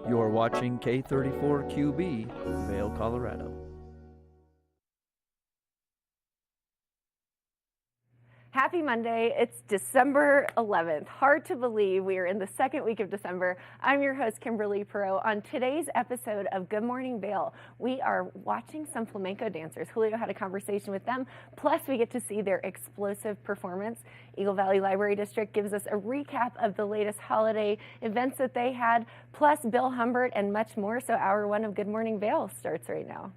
You're watching K34QB, Vail, Colorado. Happy Monday. It's December 11th. Hard to believe we are in the second week of December. I'm your host, Kimberly Perot. On today's episode of Good Morning Vail, we are watching some flamenco dancers. Julio had a conversation with them, plus we get to see their explosive performance. Eagle Valley Library District gives us a recap of the latest holiday events that they had, plus Bill Humbert and much more. So hour one of Good Morning Vail starts right now.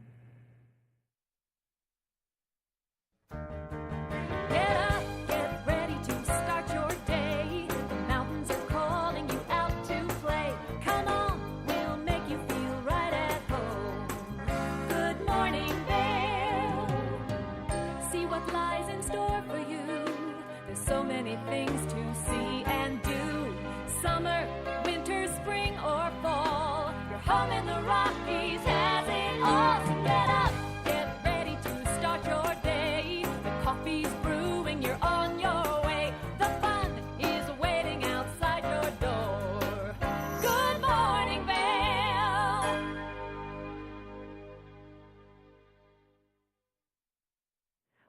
Things to see and do. Summer, winter, spring, or fall. Your home in the Rockies has it all. So get up, get ready to start your day. The coffee's brewing, you're on your way. The fun is waiting outside your door. Good morning, Vail.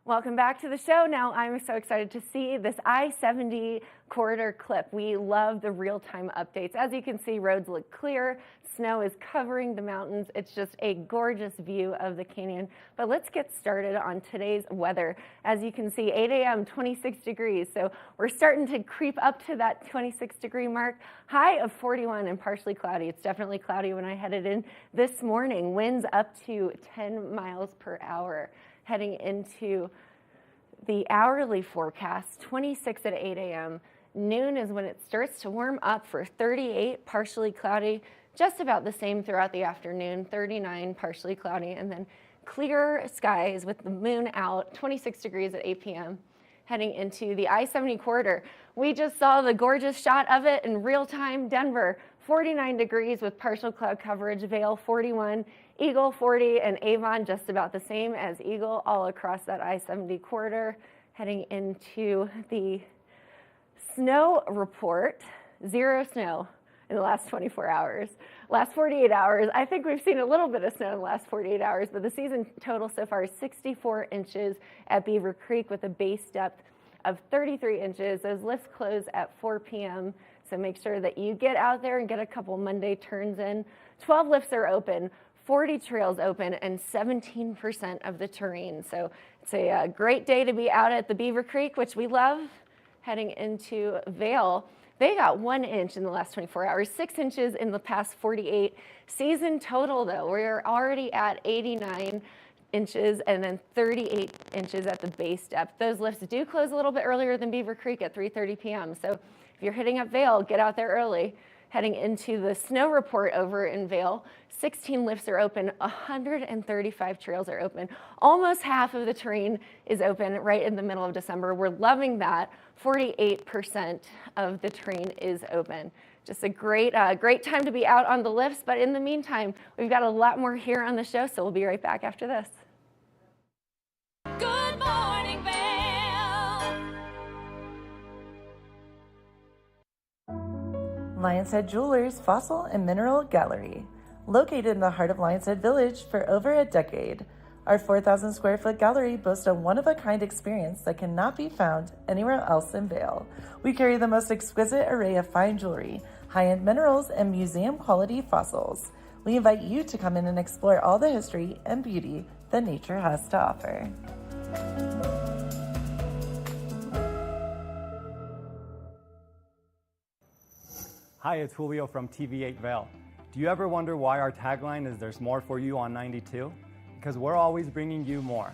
Welcome back to the show. Now I'm so excited to see this I-70 corridor clip. We love the real-time updates. As you can see, roads look clear. Snow is covering the mountains. It's just a gorgeous view of the canyon. But let's get started on today's weather. As you can see, 8 a.m., 26 degrees. So we're starting to creep up to that 26-degree mark. High of 41 and partially cloudy. It's definitely cloudy when I headed in this morning. Winds up to 10 miles per hour. Heading into the hourly forecast, 26 at 8 a.m. Noon is when it starts to warm up for 38, partially cloudy, just about the same throughout the afternoon, 39, partially cloudy, and then clear skies with the moon out, 26 degrees at 8 p.m. Heading into the I-70 corridor. We just saw the gorgeous shot of it in real time. Denver, 49 degrees with partial cloud coverage, Vail 41, Eagle 40, and Avon just about the same as Eagle all across that I-70 corridor. Heading into the snow report, 0 snow in the last 24 hours. Last 48 hours, I think we've seen a little bit of snow in the last 48 hours, but the season total so far is 64 inches at Beaver Creek with a base depth of 33 inches. Those lifts close at 4 p.m., so make sure that you get out there and get a couple Monday turns in. 12 lifts are open, 40 trails open, and 17% of the terrain. So it's a great day to be out at the Beaver Creek, which we love. Heading into Vail, they got 1 inch in the last 24 hours, 6 inches in the past 48. Season total, though, we're already at 89 inches and then 38 inches at the base depth. Those lifts do close a little bit earlier than Beaver Creek at 3:30 p.m. So if you're hitting up Vail, get out there early. Heading into the snow report over in Vail, 16 lifts are open, 135 trails are open. Almost half of the terrain is open right in the middle of December. We're loving that. 48% of the terrain is open. Just a great time to be out on the lifts. But in the meantime, we've got a lot more here on the show, so we'll be right back after this. Good morning, Vail. Lions Head Jewelers Fossil and Mineral Gallery. Located in the heart of Lions Head Village for over a decade, our 4,000 square foot gallery boasts a one-of-a-kind experience that cannot be found anywhere else in Vail. We carry the most exquisite array of fine jewelry, high-end minerals, and museum-quality fossils. We invite you to come in and explore all the history and beauty that nature has to offer. Hi, it's Julio from TV8 Vail. Do you ever wonder why our tagline is "There's more for you on 92"? Because we're always bringing you more.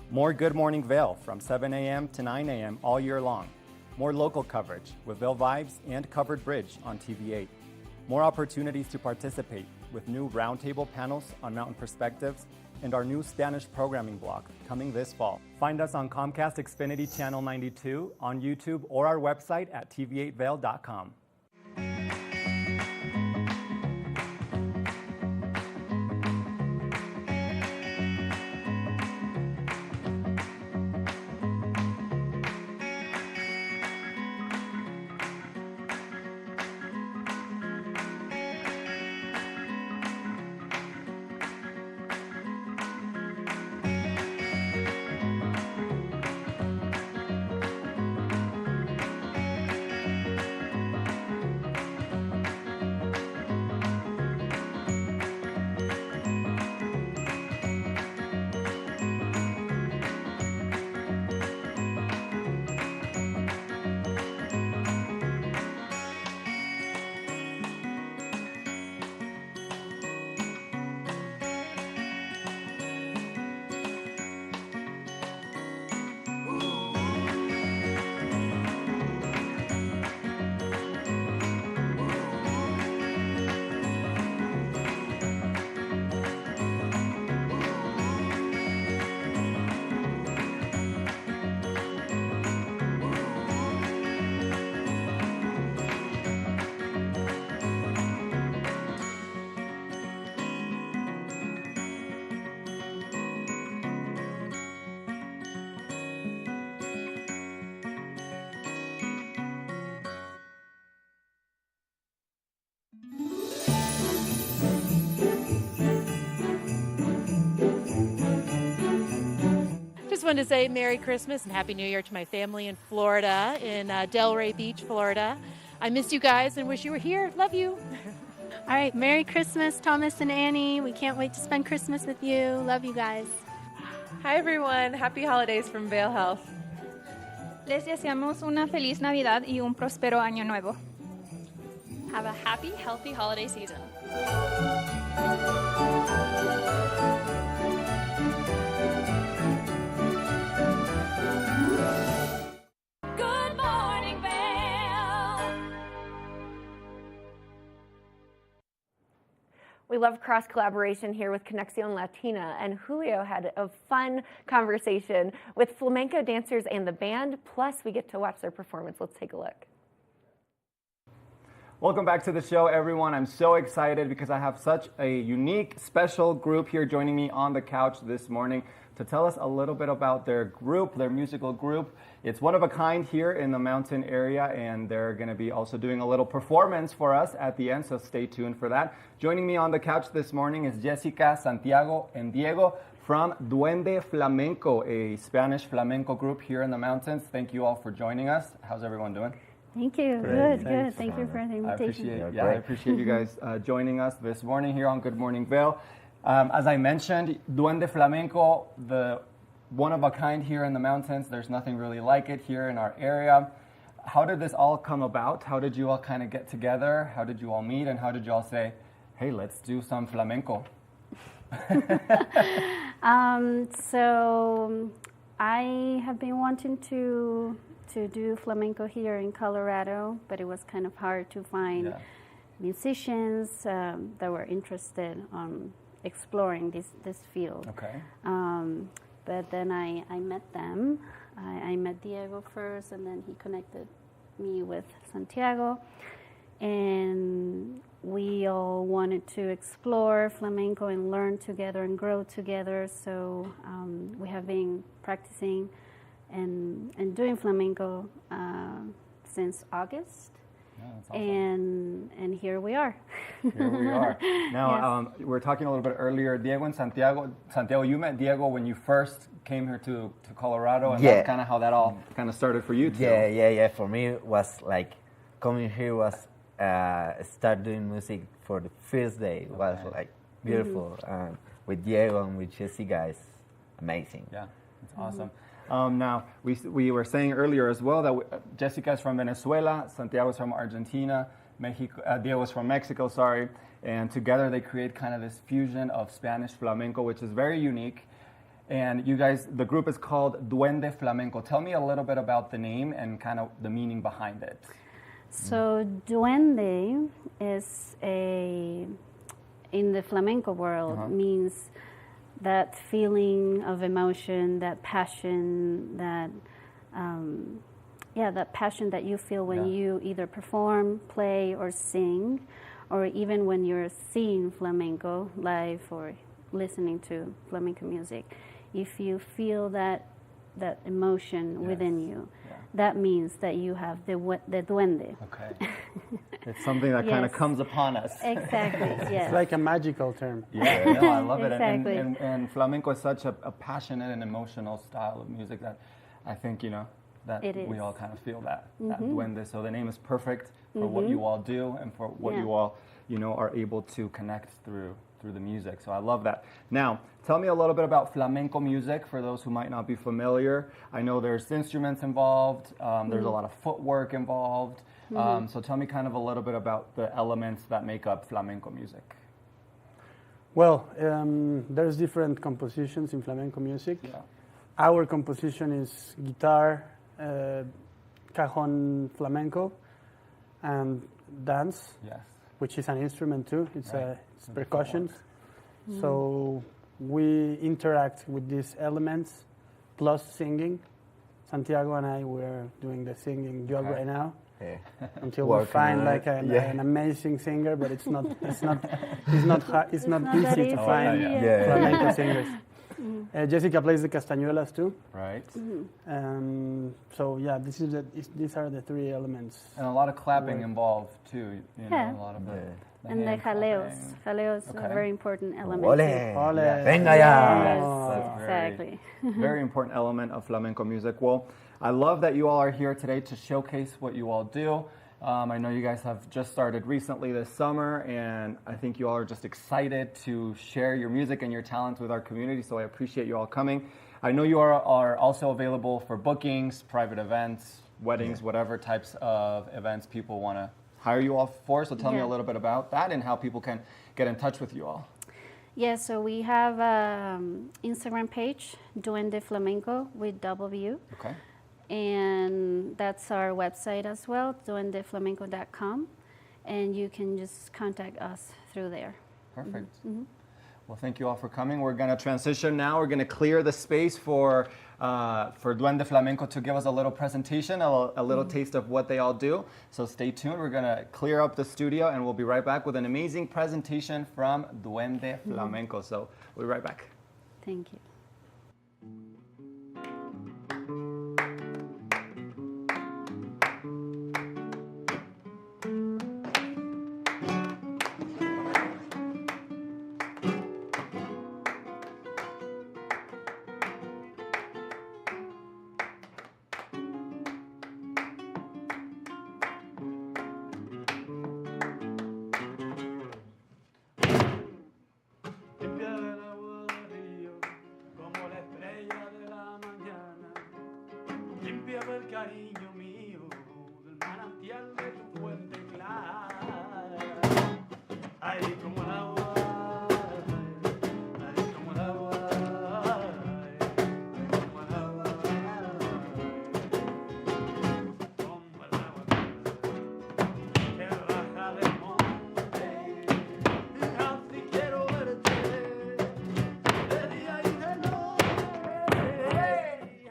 More Good Morning Vail from 7 a.m. to 9 a.m. all year long. More local coverage with Vail Vibes and Covered Bridge on TV8. More opportunities to participate with new roundtable panels on mountain perspectives and our new Spanish programming block coming this fall. Find us on Comcast Xfinity Channel 92, on YouTube, or our website at tv8vail.com. wanted to say Merry Christmas and Happy New Year to my family in Florida, in Delray Beach, Florida. I miss you guys and wish you were here. Love you. All right, Merry Christmas, Thomas and Annie. We can't wait to spend Christmas with you. Love you guys. Hi everyone, happy holidays from Vail Health. Les deseamos una feliz Navidad y un próspero año nuevo. Have a happy, healthy holiday season. Good morning, Vail. We love cross collaboration here with Conexión Latina, and Julio had a fun conversation with flamenco dancers and the band, plus we get to watch their performance. Let's take a look. Welcome back to the show, everyone. I'm so excited because I have such a unique, special group here joining me on the couch this morning to tell us a little bit about their group, their musical group. It's one of a kind here in the mountain area, and they're going to be also doing a little performance for us at the end, so stay tuned for that. Joining me on the couch this morning is Jessica, Santiago, and Diego from Duende Flamenco, a Spanish flamenco group here in the mountains. Thank you all for joining us. How's everyone doing? Thank you. Great. Good. Thank you for the invitation. I appreciate you guys joining us this morning here on Good Morning Vail. As I mentioned, Duende Flamenco, the one of a kind here in the mountains. There's nothing really like it here in our area. How did this all come about? How did you all kind of get together? How did you all meet? And how did you all say, hey, let's do some flamenco? So I have been wanting to do flamenco here in Colorado, but it was kind of hard to find musicians that were interested on exploring this field. Okay. But then I met them. I met Diego first, and then he connected me with Santiago. And we all wanted to explore flamenco and learn together and grow together. So we have been practicing and doing flamenco since August. Yeah, that's awesome. And here we are. Here we are. Now, we were talking a little bit earlier, Diego and Santiago. Santiago, you met Diego when you first came here to Colorado, and that's kind of how that all kind of started for you too. Yeah. For me, it was like coming here was start doing music for the first day. It was like beautiful. With Diego and with Jessica, it's amazing. Yeah, it's awesome. Now, we were saying earlier as well that Jessica is from Venezuela, Santiago is from Argentina, Diego is from Mexico, sorry, and together they create kind of this fusion of Spanish flamenco, which is very unique. And you guys, the group is called Duende Flamenco. Tell me a little bit about the name and kind of the meaning behind it. So duende is in the flamenco world means that feeling of emotion, that passion, that passion that you feel when you either perform, play, or sing, or even when you're seeing flamenco live or listening to flamenco music. If you feel that emotion within you, that means that you have the duende. Okay. It's something that kind of comes upon us. Exactly, yes. It's like a magical term. Yeah, no, I love it. Exactly. And flamenco is such a passionate and emotional style of music that I think, that we all kind of feel that duende. So the name is perfect for what you all do and for what you all, are able to connect through the music. So I love that. Now, tell me a little bit about flamenco music for those who might not be familiar. I know there's instruments involved. There's a lot of footwork involved. So tell me kind of a little bit about the elements that make up flamenco music. Well, there's different compositions in flamenco music. Yeah. Our composition is guitar, cajon flamenco, and dance, which is an instrument too. It's percussion. So we interact with these elements plus singing. Santiago and I were doing the singing job right now. Until we find like an amazing singer, but it's not easy to find flamenco singers. Jessica plays the castañuelas too. Right. So yeah, these are the three elements. And a lot of clapping involved too. A lot of And the hand jaleos. clapping. Jaleos are a Okay. very important element. Ole. Ole. Venga ya. Yes, That's very- exactly. Very important element of flamenco music. Well, I love that you all are here today to showcase what you all do. I know you guys have just started recently this summer, and I think you all are just excited to share your music and your talents with our community, so I appreciate you all coming. I know you are also available for bookings, private events, weddings, whatever types of events people want to hire you all for, so tell me a little bit about that and how people can get in touch with you all. Yeah, so we have Instagram page, Duende Flamenco with W. Okay. And that's our website as well, duendeflamenco.com. And you can just contact us through there. Perfect. Mm-hmm. Well, thank you all for coming. We're going to transition now. We're going to clear the space for Duende Flamenco to give us a little presentation, a little taste of what they all do. So stay tuned. We're going to clear up the studio, and we'll be right back with an amazing presentation from Duende Flamenco. So we'll be right back. Thank you. Limpia del agua del río, como la estrella de la mañana. Limpia del cariño mío, del manantial de tu fuente clara. Ay, como el agua, ay, como el agua, ay, como el agua, como el agua que baja del monte. Así quiero verte de día y de noche.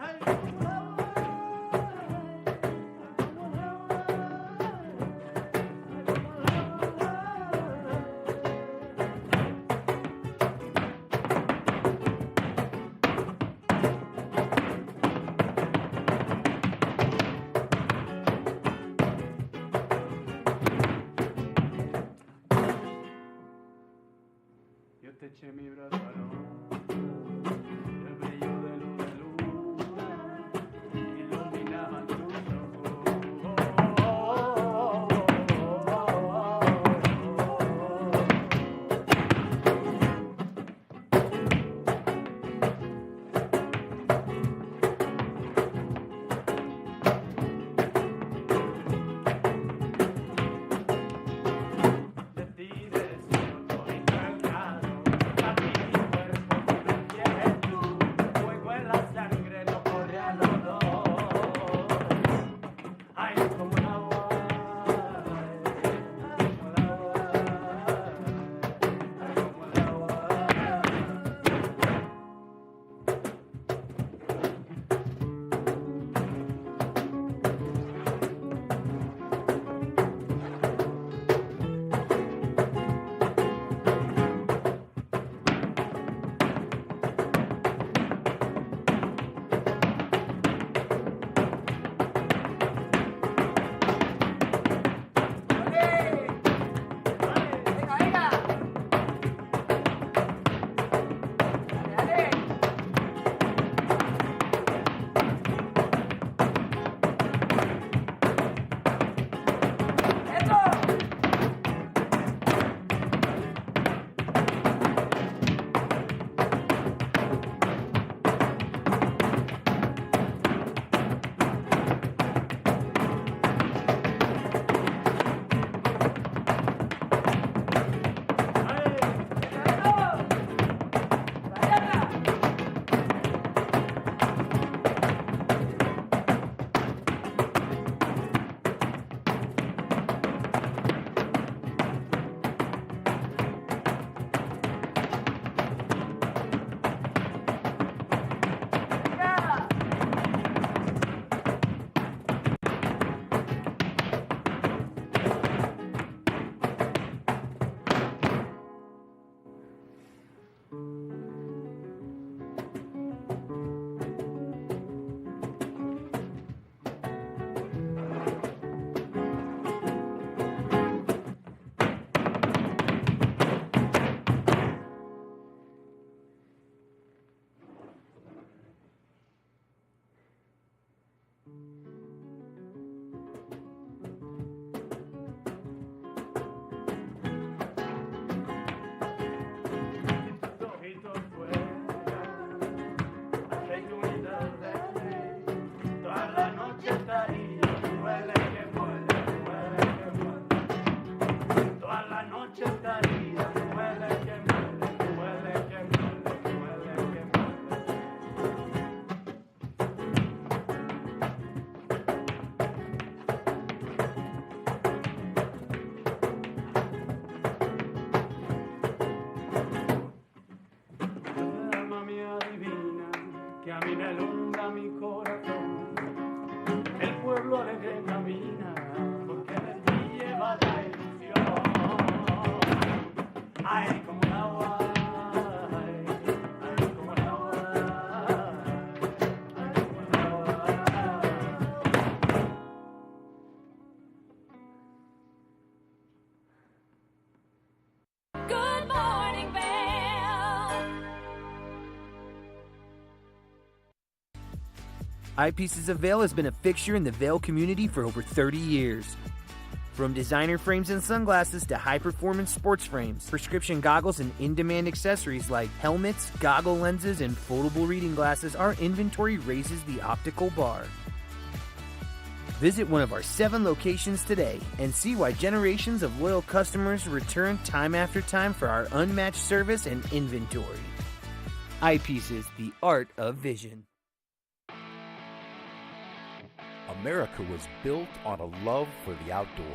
Ay, como el agua, como el agua, yo te eché mi brazo al hombro, el brillo de luna iluminaban tus de ti deseo todo encarnado, a ti mi cuerpo Eyepieces of Vail has been a fixture in the Vail community for over 30 years. From designer frames and sunglasses to high-performance sports frames, prescription goggles, and in-demand accessories like helmets, goggle lenses, and foldable reading glasses, our inventory raises the optical bar. Visit one of our 7 locations today and see why generations of loyal customers return time after time for our unmatched service and inventory. Eyepieces, the art of vision. America was built on a love for the outdoors.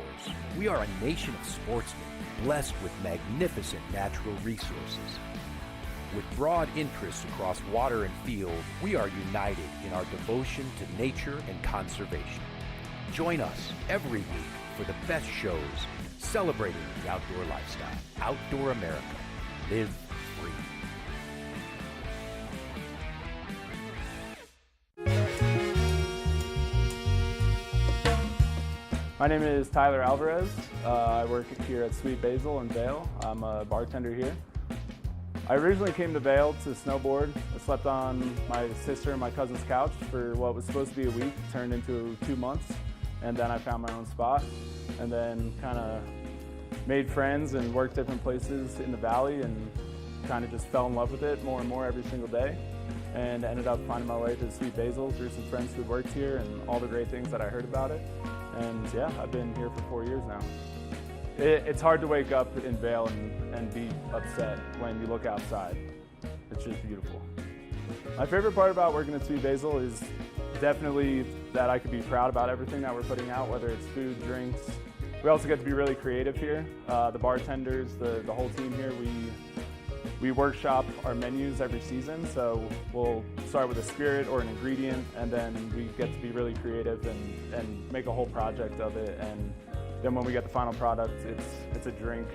We are a nation of sportsmen, blessed with magnificent natural resources. With broad interests across water and field, we are united in our devotion to nature and conservation. Join us every week for the best shows celebrating the outdoor lifestyle. Outdoor America. Live free. My name is Tyler Alvarez. I work here at Sweet Basil in Vail. I'm a bartender here. I originally came to Vail to snowboard. I slept on my sister and my cousin's couch for what was supposed to be a week, turned into 2 months, and then I found my own spot, and then kind of made friends and worked different places in the valley and kind of just fell in love with it more and more every single day, and ended up finding my way to Sweet Basil through some friends who worked here and all the great things that I heard about it. And yeah, I've been here for 4 years now. It's hard to wake up in Vail and be upset when you look outside. It's just beautiful. My favorite part about working at Sweet Basil is definitely that I could be proud about everything that we're putting out, whether it's food, drinks. We also get to be really creative here. The bartenders, the whole team here, we workshop our menus every season, so we'll start with a spirit or an ingredient, and then we get to be really creative and make a whole project of it. And then when we get the final product, it's a drink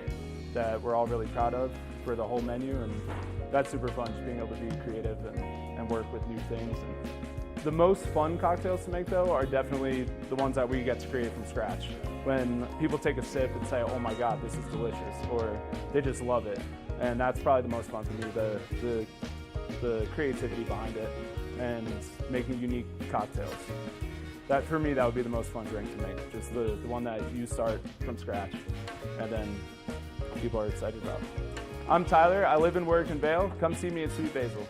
that we're all really proud of for the whole menu, and that's super fun, just being able to be creative and work with new things. And the most fun cocktails to make, though, are definitely the ones that we get to create from scratch. When people take a sip and say, oh my God, this is delicious, or they just love it. And that's probably the most fun for me, the creativity behind it and making unique cocktails. That, for me, that would be the most fun drink to make, just the one that you start from scratch and then people are excited about. I'm Tyler, I live and work in Vail. Come see me at Sweet Basil.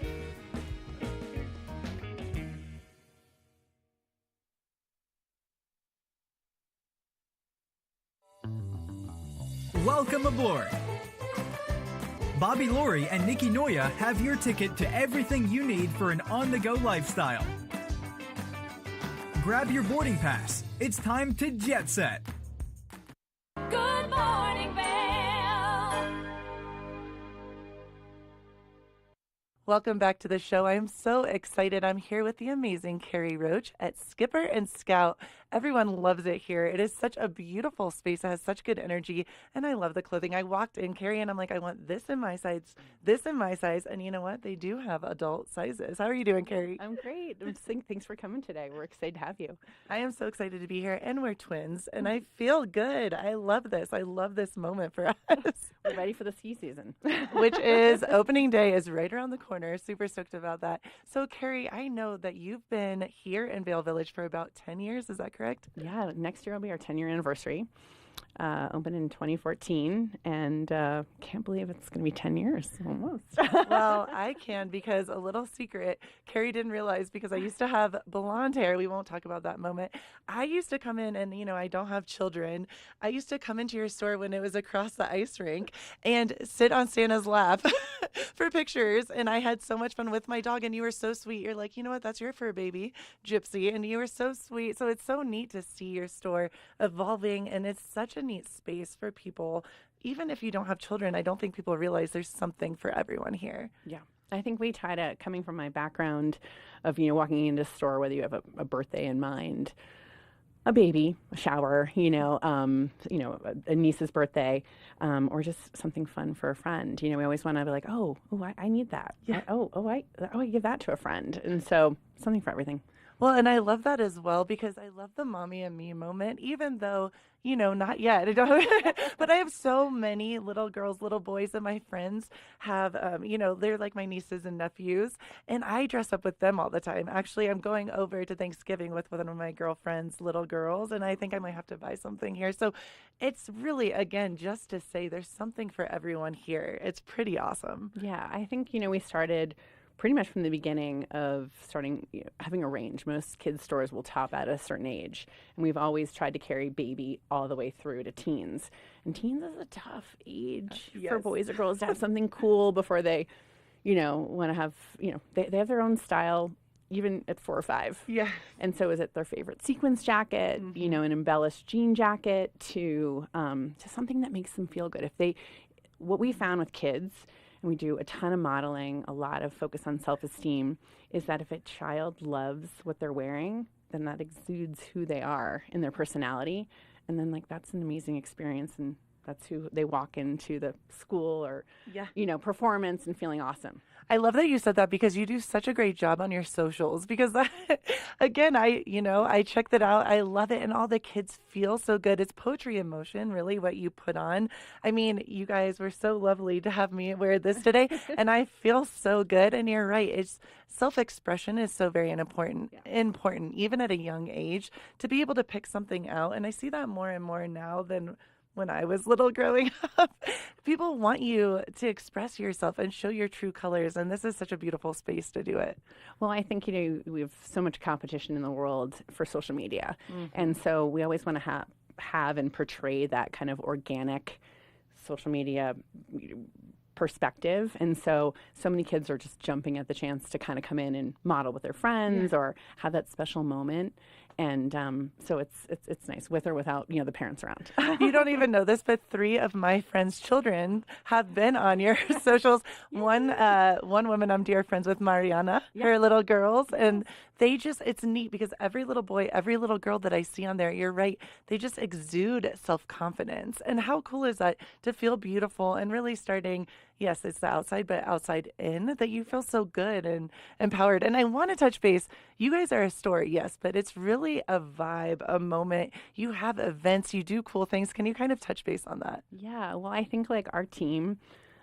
Welcome aboard! Bobby Laurie and Nikki Noya have your ticket to everything you need for an on-the-go lifestyle. Grab your boarding pass. It's time to jet set. Good morning, Vail. Welcome back to the show. I am so excited. I'm here with the amazing Carrie Roach at Skipper and Scout. Everyone loves it here. It is such a beautiful space. It has such good energy, and I love the clothing. I walked in, Carrie, and I'm like, I want this in my size, this in my size, and you know what? They do have adult sizes. How are you doing, Carrie? I'm great. Thanks for coming today. We're excited to have you. I am so excited to be here, and we're twins, and I feel good. I love this. I love this moment for us. We're ready for the ski season. Which is opening day is right around the corner. Super stoked about that. So, Carrie, I know that you've been here in Vail Village for about 10 years. Is that correct? Yeah, next year will be our 10-year anniversary. Opened in 2014, and can't believe it's going to be 10 years almost. Well, I can, because a little secret, Carrie didn't realize, because I used to have blonde hair. We won't talk about that moment. I used to come in, and I don't have children. I used to come into your store when it was across the ice rink and sit on Santa's lap for pictures, and I had so much fun with my dog, and you were so sweet. You're like, you know what, that's your fur baby, Gypsy, and you were so sweet. So it's so neat to see your store evolving, and it's such a neat space for people. Even if you don't have children, I don't think people realize there's something for everyone here. Yeah. I think we try to, coming from my background of, walking into a store, whether you have a birthday in mind, a baby, a shower, a niece's birthday, or just something fun for a friend. We always want to be like, I need that. Yeah. I give that to a friend. And so something for everything. Well, and I love that as well because I love the mommy and me moment, even though, not yet. But I have so many little girls, little boys that my friends have, they're like my nieces and nephews, and I dress up with them all the time. Actually, I'm going over to Thanksgiving with one of my girlfriend's little girls, and I think I might have to buy something here. So it's really, again, just to say there's something for everyone here. It's pretty awesome. Yeah, I think, we started pretty much from the beginning of starting having a range. Most kids stores will top at a certain age, and we've always tried to carry baby all the way through to teens. And teens is a tough age for boys or girls to have something cool before they, want to have, they have their own style even at 4 or 5. Yeah. And so is it their favorite sequins jacket, an embellished jean jacket to something that makes them feel good. What we found with kids, and we do a ton of modeling, a lot of focus on self-esteem, is that if a child loves what they're wearing, then that exudes who they are in their personality. And then, that's an amazing experience, and that's who they walk into the school or, performance and feeling awesome. I love that you said that because you do such a great job on your socials because again, I checked that out. I love it. And all the kids feel so good. It's poetry in motion, really, what you put on. I mean, you guys were so lovely to have me wear this today and I feel so good. And you're right. It's self-expression is so very important, even at a young age, to be able to pick something out. And I see that more and more now than when I was little growing up. People want you to express yourself and show your true colors, and this is such a beautiful space to do it. Well, I think, we have so much competition in the world for social media, and so we always want to have and portray that kind of organic social media perspective. And so many kids are just jumping at the chance to kind of come in and model with their friends or have that special moment. And so it's nice with or without, the parents around. You don't even know this, but 3 of my friends' children have been on your socials. One woman I'm dear friends with, Mariana, her little girls, and it's neat because every little boy, every little girl that I see on there, you're right, they just exude self-confidence. And how cool is that to feel beautiful and really starting, yes, it's the outside, but outside in, that you feel so good and empowered. And I want to touch base. You guys are a store, yes, but it's really a vibe, a moment. You have events, you do cool things. Can you kind of touch base on that? Yeah, well, I think our team,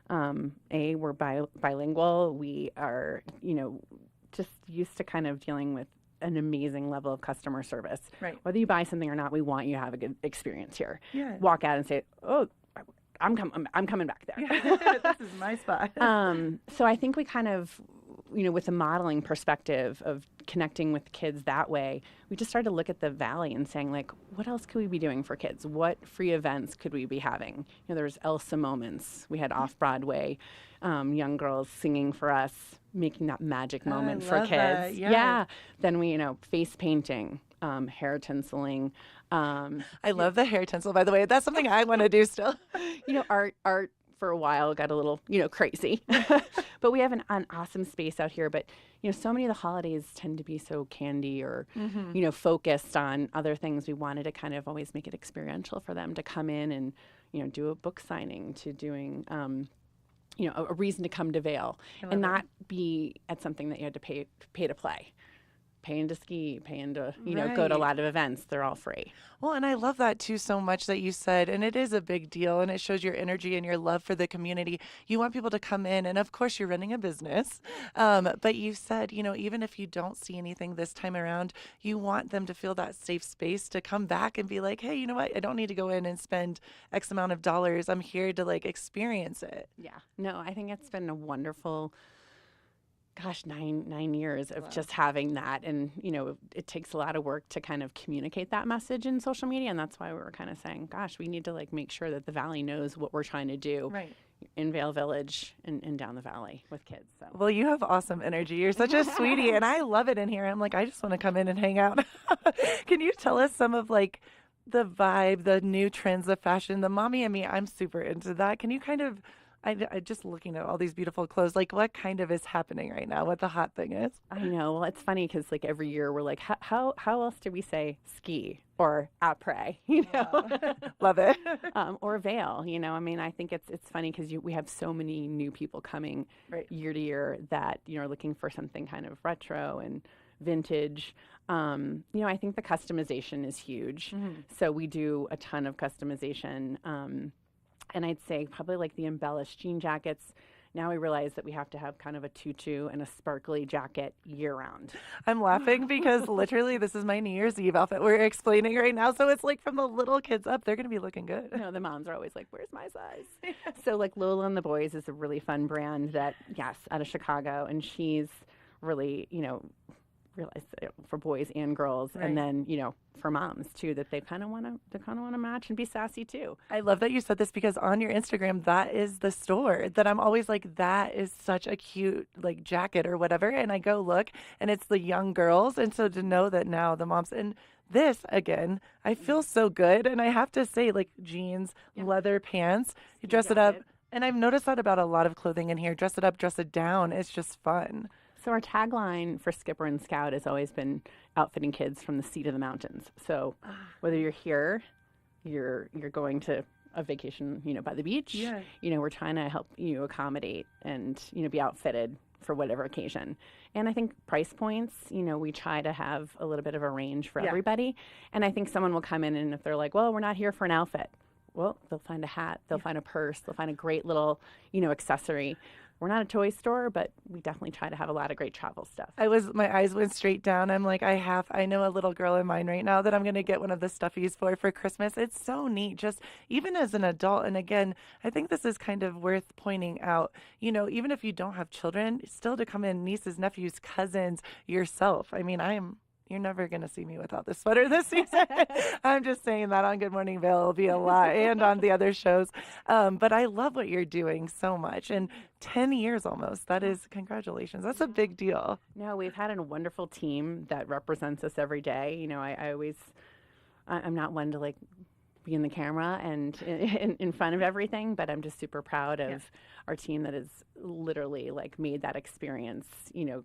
we're bilingual. We are, just used to kind of dealing with an amazing level of customer service. Right. Whether you buy something or not, we want you to have a good experience here. Yeah. Walk out and say, oh, I'm coming back there. Yeah, this is my spot. So I think we kind of, with the modeling perspective of connecting with kids that way, we just started to look at the Valley and saying, what else could we be doing for kids? What free events could we be having? There's Elsa moments. We had off-Broadway young girls singing for us, making that magic moment for kids. That. Yeah. Then we, face painting, hair tinseling. I love the hair tinsel, by the way. That's something I want to do still. Art for a while got a little, crazy. But we have an awesome space out here. But, so many of the holidays tend to be so candy or, focused on other things. We wanted to kind of always make it experiential for them to come in and, do a book signing, to doing, a reason to come to Vail and not be at something that you had to pay to play. Paying to ski, paying to, go to a lot of events. They're all free. Well, and I love that too so much that you said, and it is a big deal, and it shows your energy and your love for the community. You want people to come in, and of course you're running a business, but you said, even if you don't see anything this time around, you want them to feel that safe space to come back and be like, hey, you know what? I don't need to go in and spend X amount of dollars. I'm here to experience it. Yeah. No, I think it's been a wonderful 9 years of just having that. And, it takes a lot of work to kind of communicate that message in social media. And that's why we were kind of saying, gosh, we need to make sure that the Valley knows what we're trying to do in Vail Village and down the Valley with kids. So. Well, you have awesome energy. You're such a sweetie. And I love it in here. I'm I just want to come in and hang out. Can you tell us some of the vibe, the new trends, the fashion, the mommy and me? I'm super into that. Can you kind of, I just looking at all these beautiful clothes, what kind of is happening right now, what the hot thing is? I know. Well, it's funny because every year we're how else do we say ski or après, Love it. or Vail, I think it's funny because we have so many new people coming year to year that, are looking for something kind of retro and vintage. I think the customization is huge. So we do a ton of customization. And I'd say probably like the embellished jean jackets. Now we realize that we have to have kind of a tutu and a sparkly jacket year round. I'm laughing because literally this is my New Year's Eve outfit we're explaining right now. So it's like from the little kids up, they're going to be looking good. No, the moms are always like, where's my size? So like Lola and the Boys is a really fun brand that, yes, out of Chicago. And she's really, realized for boys and girls, Right. and then for moms too, that they kind of want to match and be sassy too. I love that you said this because on your Instagram, that is the store that I'm always like, that is such a cute like jacket or whatever. And I go look and it's the young girls. And so to know that now the moms and this again, I feel so good. And I have to say, like jeans, leather pants, you dress it up. And I've noticed that about a lot of clothing in here. Dress it up, dress it down. It's just fun. So our tagline for Skipper and Scout has always been outfitting kids from the sea to the mountains. So whether you're here, you're going to a vacation, by the beach, we're trying to help you accommodate and, be outfitted for whatever occasion. And I think price points, we try to have a little bit of a range for everybody. And I think someone will come in and if they're like, well, we're not here for an outfit. Well, they'll find a hat, they'll find a purse, they'll find a great little, accessory. We're not a toy store, but we definitely try to have a lot of great travel stuff. My eyes went straight down. I'm like, I know a little girl in mind right now that I'm going to get one of the stuffies for Christmas. It's so neat, just even as an adult. And again, I think this is kind of worth pointing out, even if you don't have children, still to come in, nieces, nephews, cousins, yourself. I mean, you're never going to see me without this sweater this season. I'm just saying that on Good Morning Vail will be a lot and on the other shows. But I love what you're doing so much. And 10 years almost. That is, congratulations. That's a big deal. No, we've had a wonderful team that represents us every day. I'm not one to like be in the camera and in front of everything, but I'm just super proud of our team that has literally like made that experience,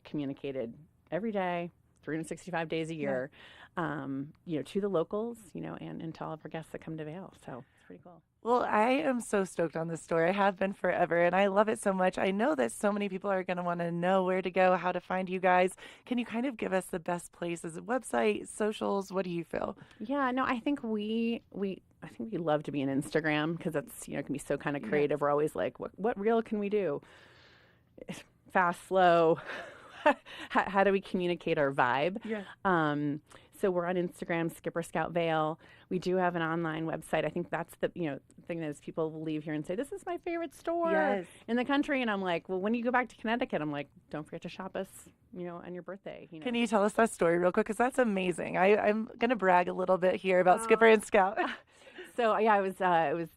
communicated every day. 365 days a year, to the locals, and to all of our guests that come to Vail. So it's pretty cool. Well, I am so stoked on this store. I have been forever, and I love it so much. I know that so many people are going to want to know where to go, how to find you guys. Can you kind of give us the best places, website, socials? What do you feel? Yeah, no, I think we love to be on Instagram because that's, can be so kind of creative. We're always like, what reel can we do? Fast, slow. How do we communicate our vibe? Yeah. So we're on Instagram, Skipper Scout Vail. We do have an online website. I think that's the thing that is people will leave here and say, this is my favorite store in the country. And I'm like, well, when you go back to Connecticut, I'm like, don't forget to shop us, on your birthday. Can you tell us that story real quick? Because that's amazing. I'm going to brag a little bit here about Skipper and Scout. So I was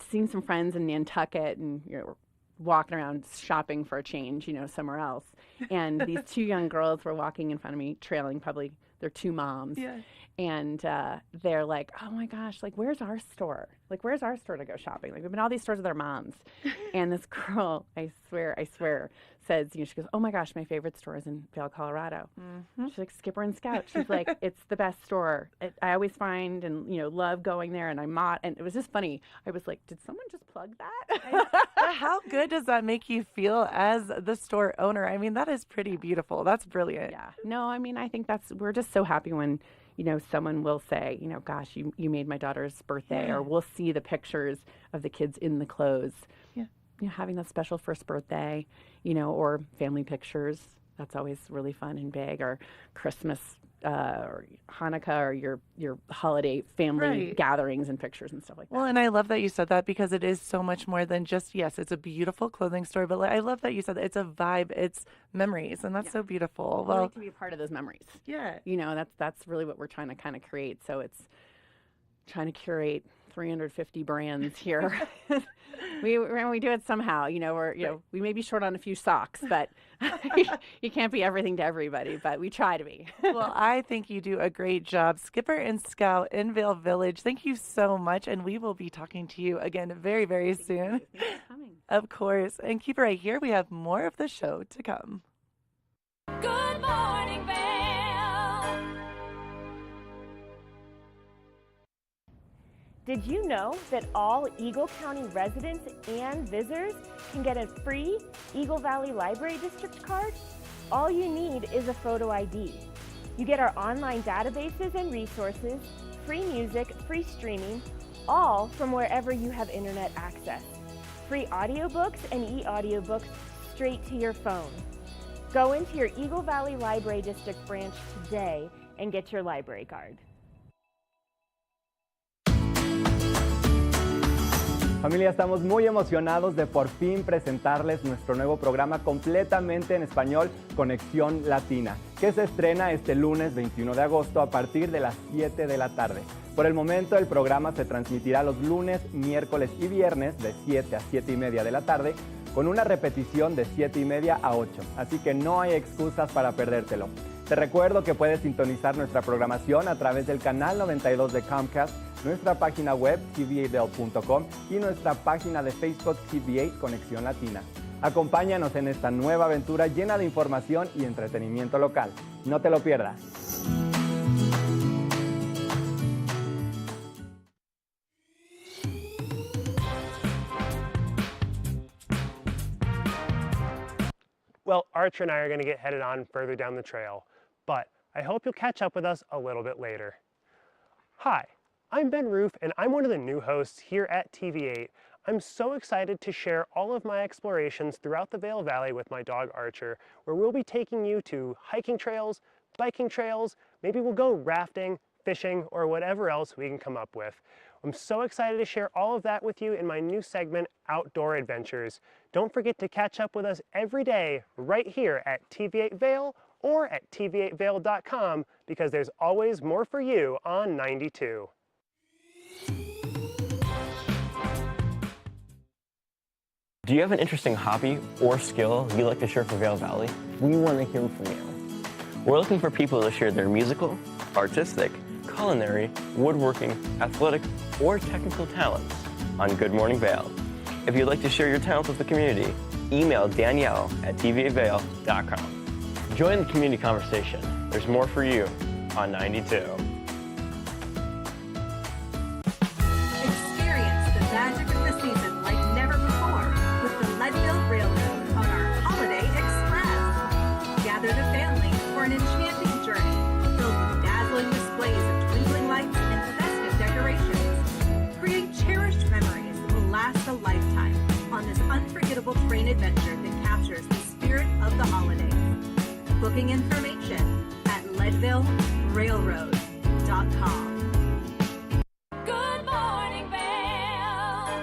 seeing some friends in Nantucket and walking around shopping for a change, somewhere else. And these two young girls were walking in front of me, trailing probably their two moms. Yeah. And they're like, oh my gosh, like, where's our store? Like, where's our store to go shopping? Like, we've been all these stores with our moms. And this girl, I swear, says, she goes, oh my gosh, my favorite store is in Vail, Colorado. Mm-hmm. She's like, Skipper and Scout. She's like, it's the best store. I always find and, love going there. And and it was just funny. I was like, did someone just plug that? How good does that make you feel as the store owner? I mean, that is pretty beautiful. That's brilliant. Yeah. No, I mean, I think we're just so happy when, someone will say, gosh, you made my daughter's birthday, or we'll see the pictures of the kids in the clothes. Yeah. Having that special first birthday, or family pictures. That's always really fun and big, or Christmas, or Hanukkah, or your holiday family gatherings and pictures and stuff like that. Well, and I love that you said that because it is so much more than just, yes, it's a beautiful clothing store, but I love that you said that it's a vibe, it's memories, and that's so beautiful. Well, I like to be a part of those memories. Yeah. That's really what we're trying to kind of create. So it's trying to curate 350 brands here. we do it somehow. We may be short on a few socks, but you can't be everything to everybody. But we try to be. Well, I think you do a great job, Skipper and Scout in Vail Village. Thank you so much, and we will be talking to you again very, very soon. Thank you for coming. Of course, and keep it right here. We have more of the show to come. Good morning, Vail. Did you know that all Eagle County residents and visitors can get a free Eagle Valley Library District card? All you need is a photo ID. You get our online databases and resources, free music, free streaming, all from wherever you have internet access. Free audiobooks and e-audiobooks straight to your phone. Go into your Eagle Valley Library District branch today and get your library card. Familia, estamos muy emocionados de por fin presentarles nuestro nuevo programa completamente en español, Conexión Latina, que se estrena este lunes 21 de agosto a partir de las 7 de la tarde. Por el momento, el programa se transmitirá los lunes, miércoles y viernes de 7 a 7 y media de la tarde, con una repetición de 7 y media a 8, así que no hay excusas para perdértelo. Te recuerdo que puedes sintonizar nuestra programación a través del canal 92 de Comcast, nuestra página web tv8vail.com y nuestra página de Facebook TV8 Conexión Latina. Acompáñanos en esta nueva aventura llena de información y entretenimiento local. No te lo pierdas. Well, Archer and I are going to get headed on further down the trail, but I hope you'll catch up with us a little bit later. Hi, I'm Ben Roof, and I'm one of the new hosts here at TV8. I'm so excited to share all of my explorations throughout the Vail Valley with my dog Archer, where we'll be taking you to hiking trails, biking trails, maybe we'll go rafting, fishing, or whatever else we can come up with. I'm so excited to share all of that with you in my new segment, Outdoor Adventures. Don't forget to catch up with us every day right here at TV8 Vail or at tv8vail.com, because there's always more for you on 92. Do you have an interesting hobby or skill you'd like to share for Vail Valley? We want to hear from you. We're looking for people to share their musical, artistic, culinary, woodworking, athletic, or technical talents on Good Morning Vail. If you'd like to share your talents with the community, email Danielle at tv8vail.com. Join the community conversation. There's more for you on 92. Experience the magic of the season like never before with the Leadville Railroad on our Holiday Express. Gather the family for an enchanting journey filled with dazzling displays of twinkling lights and festive decorations. Create cherished memories that will last a lifetime on this unforgettable train adventure that captures the spirit of the holidays. Booking information at leadvillerailroad.com. Good morning, Vail.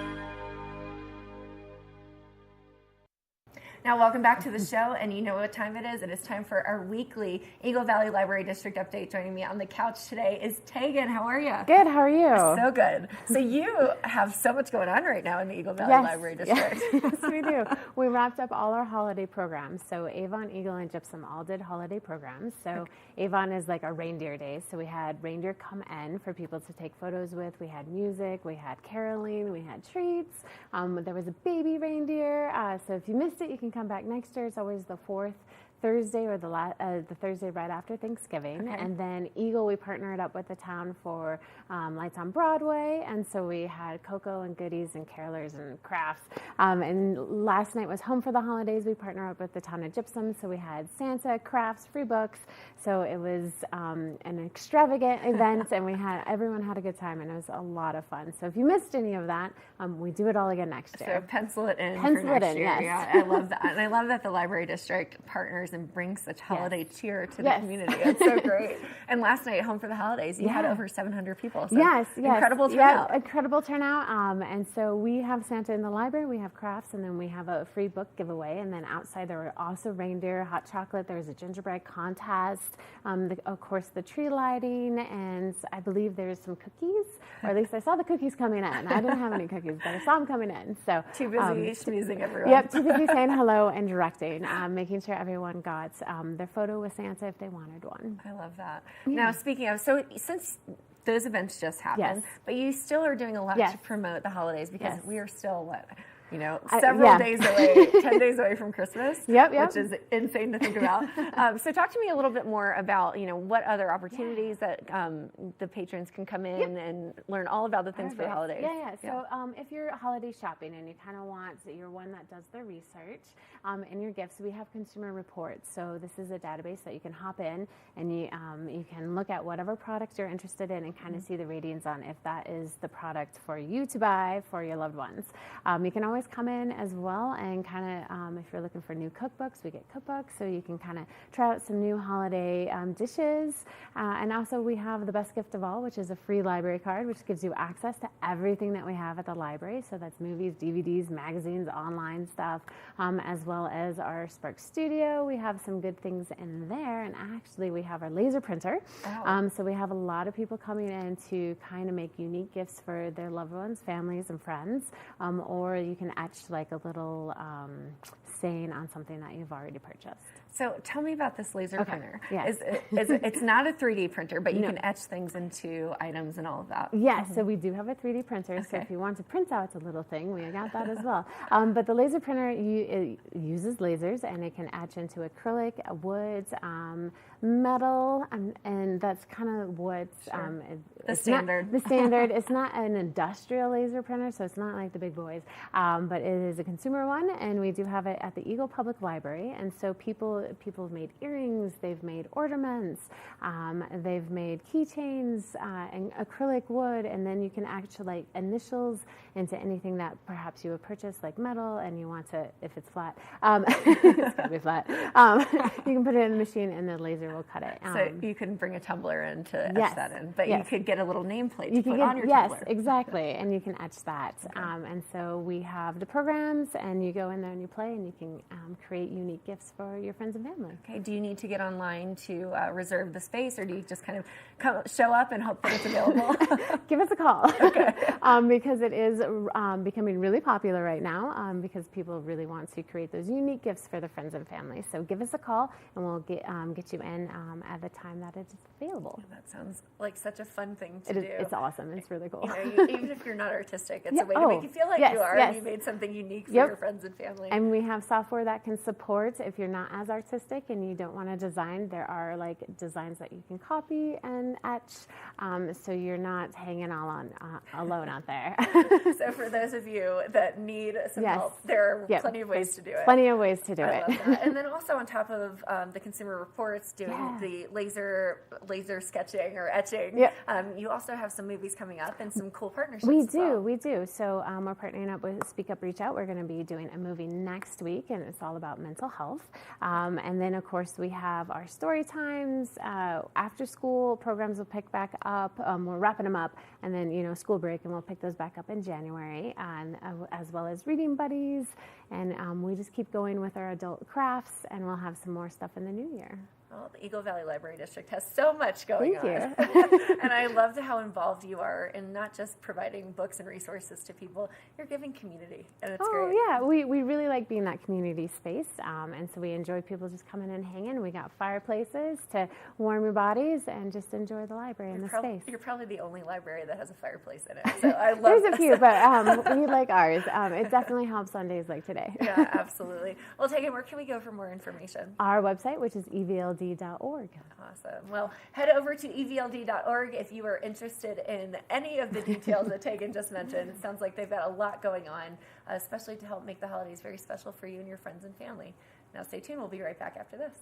Now, welcome back to the show, and you know what time it is. It is time for our weekly Eagle Valley Library District update. Joining me on the couch today is Tegan. How are you? Good. How are you? So good. So you have so much going on right now in the Eagle Valley Library District. Yes, we do. We wrapped up all our holiday programs. So Avon, Eagle, and Gypsum all did holiday programs. So Avon is like a reindeer day. So we had reindeer come in for people to take photos with. We had music. We had caroling. We had treats. There was a baby reindeer. So if you missed it, you can come back next year. It's always the fourth Thursday or the Thursday right after Thanksgiving. Okay. And then Eagle, we partnered up with the town for Lights on Broadway. And so we had cocoa and goodies and carolers and crafts. And last night was Home for the Holidays. We partnered up with the town of Gypsum. So we had Santa, crafts, free books. So it was an extravagant event, and everyone had a good time, and it was a lot of fun. So if you missed any of that, we do it all again next year. So pencil it in. Pencil for it next in, year. yes. Yeah, I love that. And I love that the library district partners and brings such holiday cheer to the community. It's so great. And last night, Home for the Holidays, you had over 700 people. So yes. Incredible turnout. Yeah, incredible turnout. And so we have Santa in the library, we have crafts, and then we have a free book giveaway. And then outside there were also reindeer, hot chocolate. There was a gingerbread contest. Of course, the tree lighting, and I believe there's some cookies, or at least I saw the cookies coming in. I didn't have any cookies, but I saw them coming in. So too busy schmoozing everyone. Yep, too busy saying hello and directing, making sure everyone got their photo with Santa if they wanted one. I love that. Yeah. Now, speaking of, so since those events just happened, but you still are doing a lot to promote the holidays, because we are still, several days away, 10 days away from Christmas, which is insane to think about. So talk to me a little bit more about, what other opportunities that the patrons can come in and learn all about the things for the holidays. So if you're holiday shopping and you kind of want, you're one that does the research in your gifts, we have consumer reports. So this is a database that you can hop in and you can look at whatever products you're interested in and kind of see the ratings on if that is the product for you to buy for your loved ones. You can always come in as well and kind of, if you're looking for new cookbooks, we get cookbooks, so you can kind of try out some new holiday dishes. And also we have the best gift of all, which is a free library card, which gives you access to everything that we have at the library. So that's movies, DVDs, magazines, online stuff, as well as our Spark Studio. We have some good things in there. And actually we have our laser printer. So we have a lot of people coming in to kind of make unique gifts for their loved ones, families, and friends. Or you can etch like a little saying on something that you've already purchased. So tell me about this laser printer. It's not a 3D printer, but you can etch things into items and all of that. Yes, so we do have a 3D printer. So if you want to print out a little thing, we got that as well. But the laser printer it uses lasers, and it can etch into acrylic, woods, metal, and that's kind of what's the standard. The standard. It's not an industrial laser printer, so it's not like the big boys, but it is a consumer one, and we do have it at the Eagle Public Library. And so people have made earrings, they've made ornaments, they've made keychains, and acrylic wood, and then you can actually like initials into anything that perhaps you would purchase, like metal, and you want to, if it's flat, it's gotta be flat. You can put it in the machine, and the laser will cut it. So you can bring a tumbler in to etch that in, but you could get a little nameplate to put on your tumbler. Yes, exactly, and you can etch that. And so we have the programs, and you go in there and you play, and you can create unique gifts for your friends and family. Okay, do you need to get online to reserve the space, or do you just kind of show up and hope that it's available? Give us a call, because it is becoming really popular right now, because people really want to create those unique gifts for their friends and family. So give us a call, and we'll get you in at the time that it is available. That sounds like such a fun thing to do. It's awesome. It's really cool. Even if you're not artistic, it's a way to make you feel like you are, and you made something unique for your friends and family. And we have software that can support, if you're not as artistic and you don't want to design, there are like designs that you can copy and etch, so you're not hanging all on alone out there. So for those of you that need some help, there are plenty of ways to do it. Plenty of ways to do it. Love that. And then also on top of the consumer reports, doing the laser sketching or etching, you also have some movies coming up and some cool partnerships. We do. So we're partnering up with Speak Up, Reach Out. We're going to be doing a movie next week, and it's all about mental health. And then, of course, we have our story times. After school programs will pick back up. We're wrapping them up, and then school break, and we'll pick those back up in January, and as well as reading buddies. And we just keep going with our adult crafts, and we'll have some more stuff in the new year. Well, the Eagle Valley Library District has so much going on. Thank you. And I love how involved you are in not just providing books and resources to people, you're giving community, and it's great. Yeah, we really like being that community space, and so we enjoy people just coming and hanging. We got fireplaces to warm your bodies and just enjoy the library and the space. You're probably the only library that has a fireplace in it, so I love There's a few, but we like ours. It definitely helps on days like today. Yeah, absolutely. Well, Tegan, where can we go for more information? Our website, which is evld.org. Awesome. Well, head over to evld.org if you are interested in any of the details that Tegan just mentioned. It sounds like they've got a lot going on, especially to help make the holidays very special for you and your friends and family. Now stay tuned. We'll be right back after this.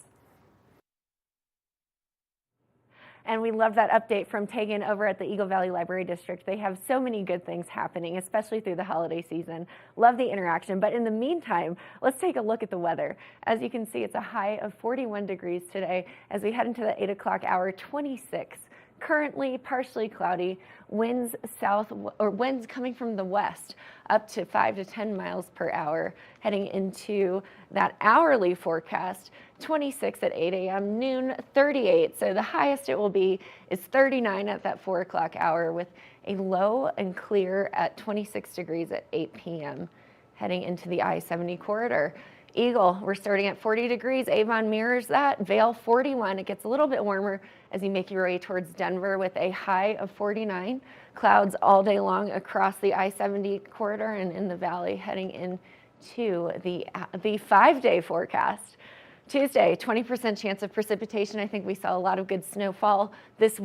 And we love that update from Tegan over at the Eagle Valley Library District. They have so many good things happening, especially through the holiday season. Love the interaction. But in the meantime, let's take a look at the weather. As you can see, it's a high of 41 degrees today. As we head into the 8 o'clock hour, 26. Currently partially cloudy, winds coming from the west up to 5 to 10 miles per hour. Heading into that hourly forecast, 26 at 8 a.m., noon 38. So the highest it will be is 39 at that 4 o'clock hour, with a low and clear at 26 degrees at 8 p.m. Heading into the I-70 corridor. Eagle, we're starting at 40 degrees. Avon mirrors that. Vail, 41. It gets a little bit warmer as you make your way towards Denver with a high of 49. Clouds all day long across the I-70 corridor and in the valley heading into the 5-day forecast. Tuesday, 20% chance of precipitation. I think we saw a lot of good snowfall this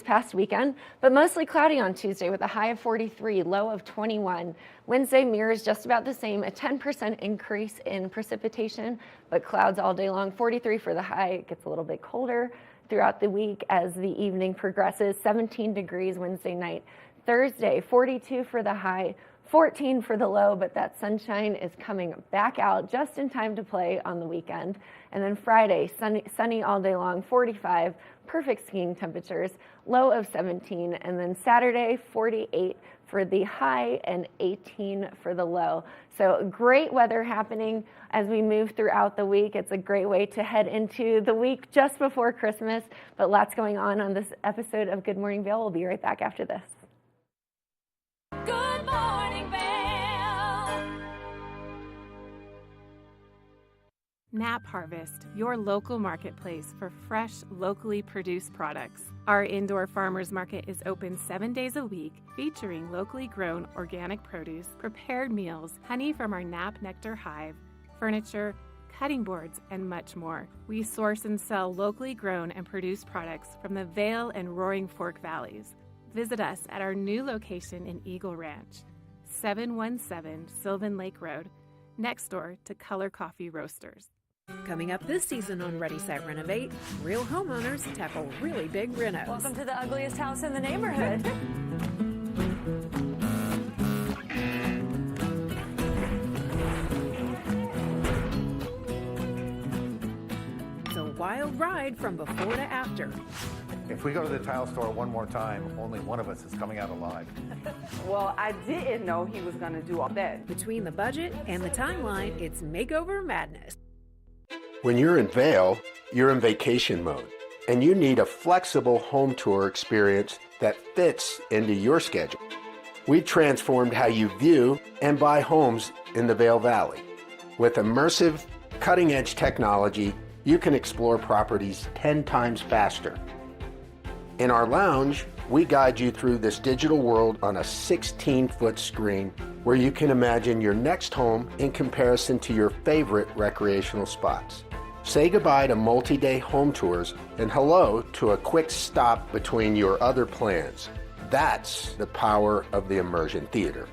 past weekend, but mostly cloudy on Tuesday with a high of 43, low of 21. Wednesday mirrors just about the same, a 10% increase in precipitation, but clouds all day long, 43 for the high. It gets a little bit colder throughout the week as the evening progresses, 17 degrees Wednesday night. Thursday, 42 for the high, 14 for the low, but that sunshine is coming back out just in time to play on the weekend. And then Friday, sunny all day long, 45, perfect skiing temperatures, low of 17. And then Saturday, 48 for the high and 18 for the low. So great weather happening as we move throughout the week. It's a great way to head into the week just before Christmas, but lots going on this episode of Good Morning Vail. We'll be right back after this. Good morning, Vail. Nap Harvest, your local marketplace for fresh, locally produced products. Our indoor farmers market is open 7 days a week, featuring locally grown organic produce, prepared meals, honey from our Nap Nectar hive, furniture, cutting boards, and much more. We source and sell locally grown and produced products from the Vail and Roaring Fork Valleys. Visit us at our new location in Eagle Ranch, 717 Sylvan Lake Road, next door to Color Coffee Roasters. Coming up this season on Ready, Set, Renovate, real homeowners tackle really big renos. Welcome to the ugliest house in the neighborhood. It's a wild ride from before to after. If we go to the tile store one more time, only one of us is coming out alive. Well, I didn't know he was going to do all that. Between the budget and the timeline, it's makeover madness. When you're in Vail, you're in vacation mode, and you need a flexible home tour experience that fits into your schedule. We transformed how you view and buy homes in the Vail Valley. With immersive, cutting-edge technology, you can explore properties 10 times faster. In our lounge, we guide you through this digital world on a 16-foot screen where you can imagine your next home in comparison to your favorite recreational spots. Say goodbye to multi-day home tours and hello to a quick stop between your other plans. That's the power of the immersion theater.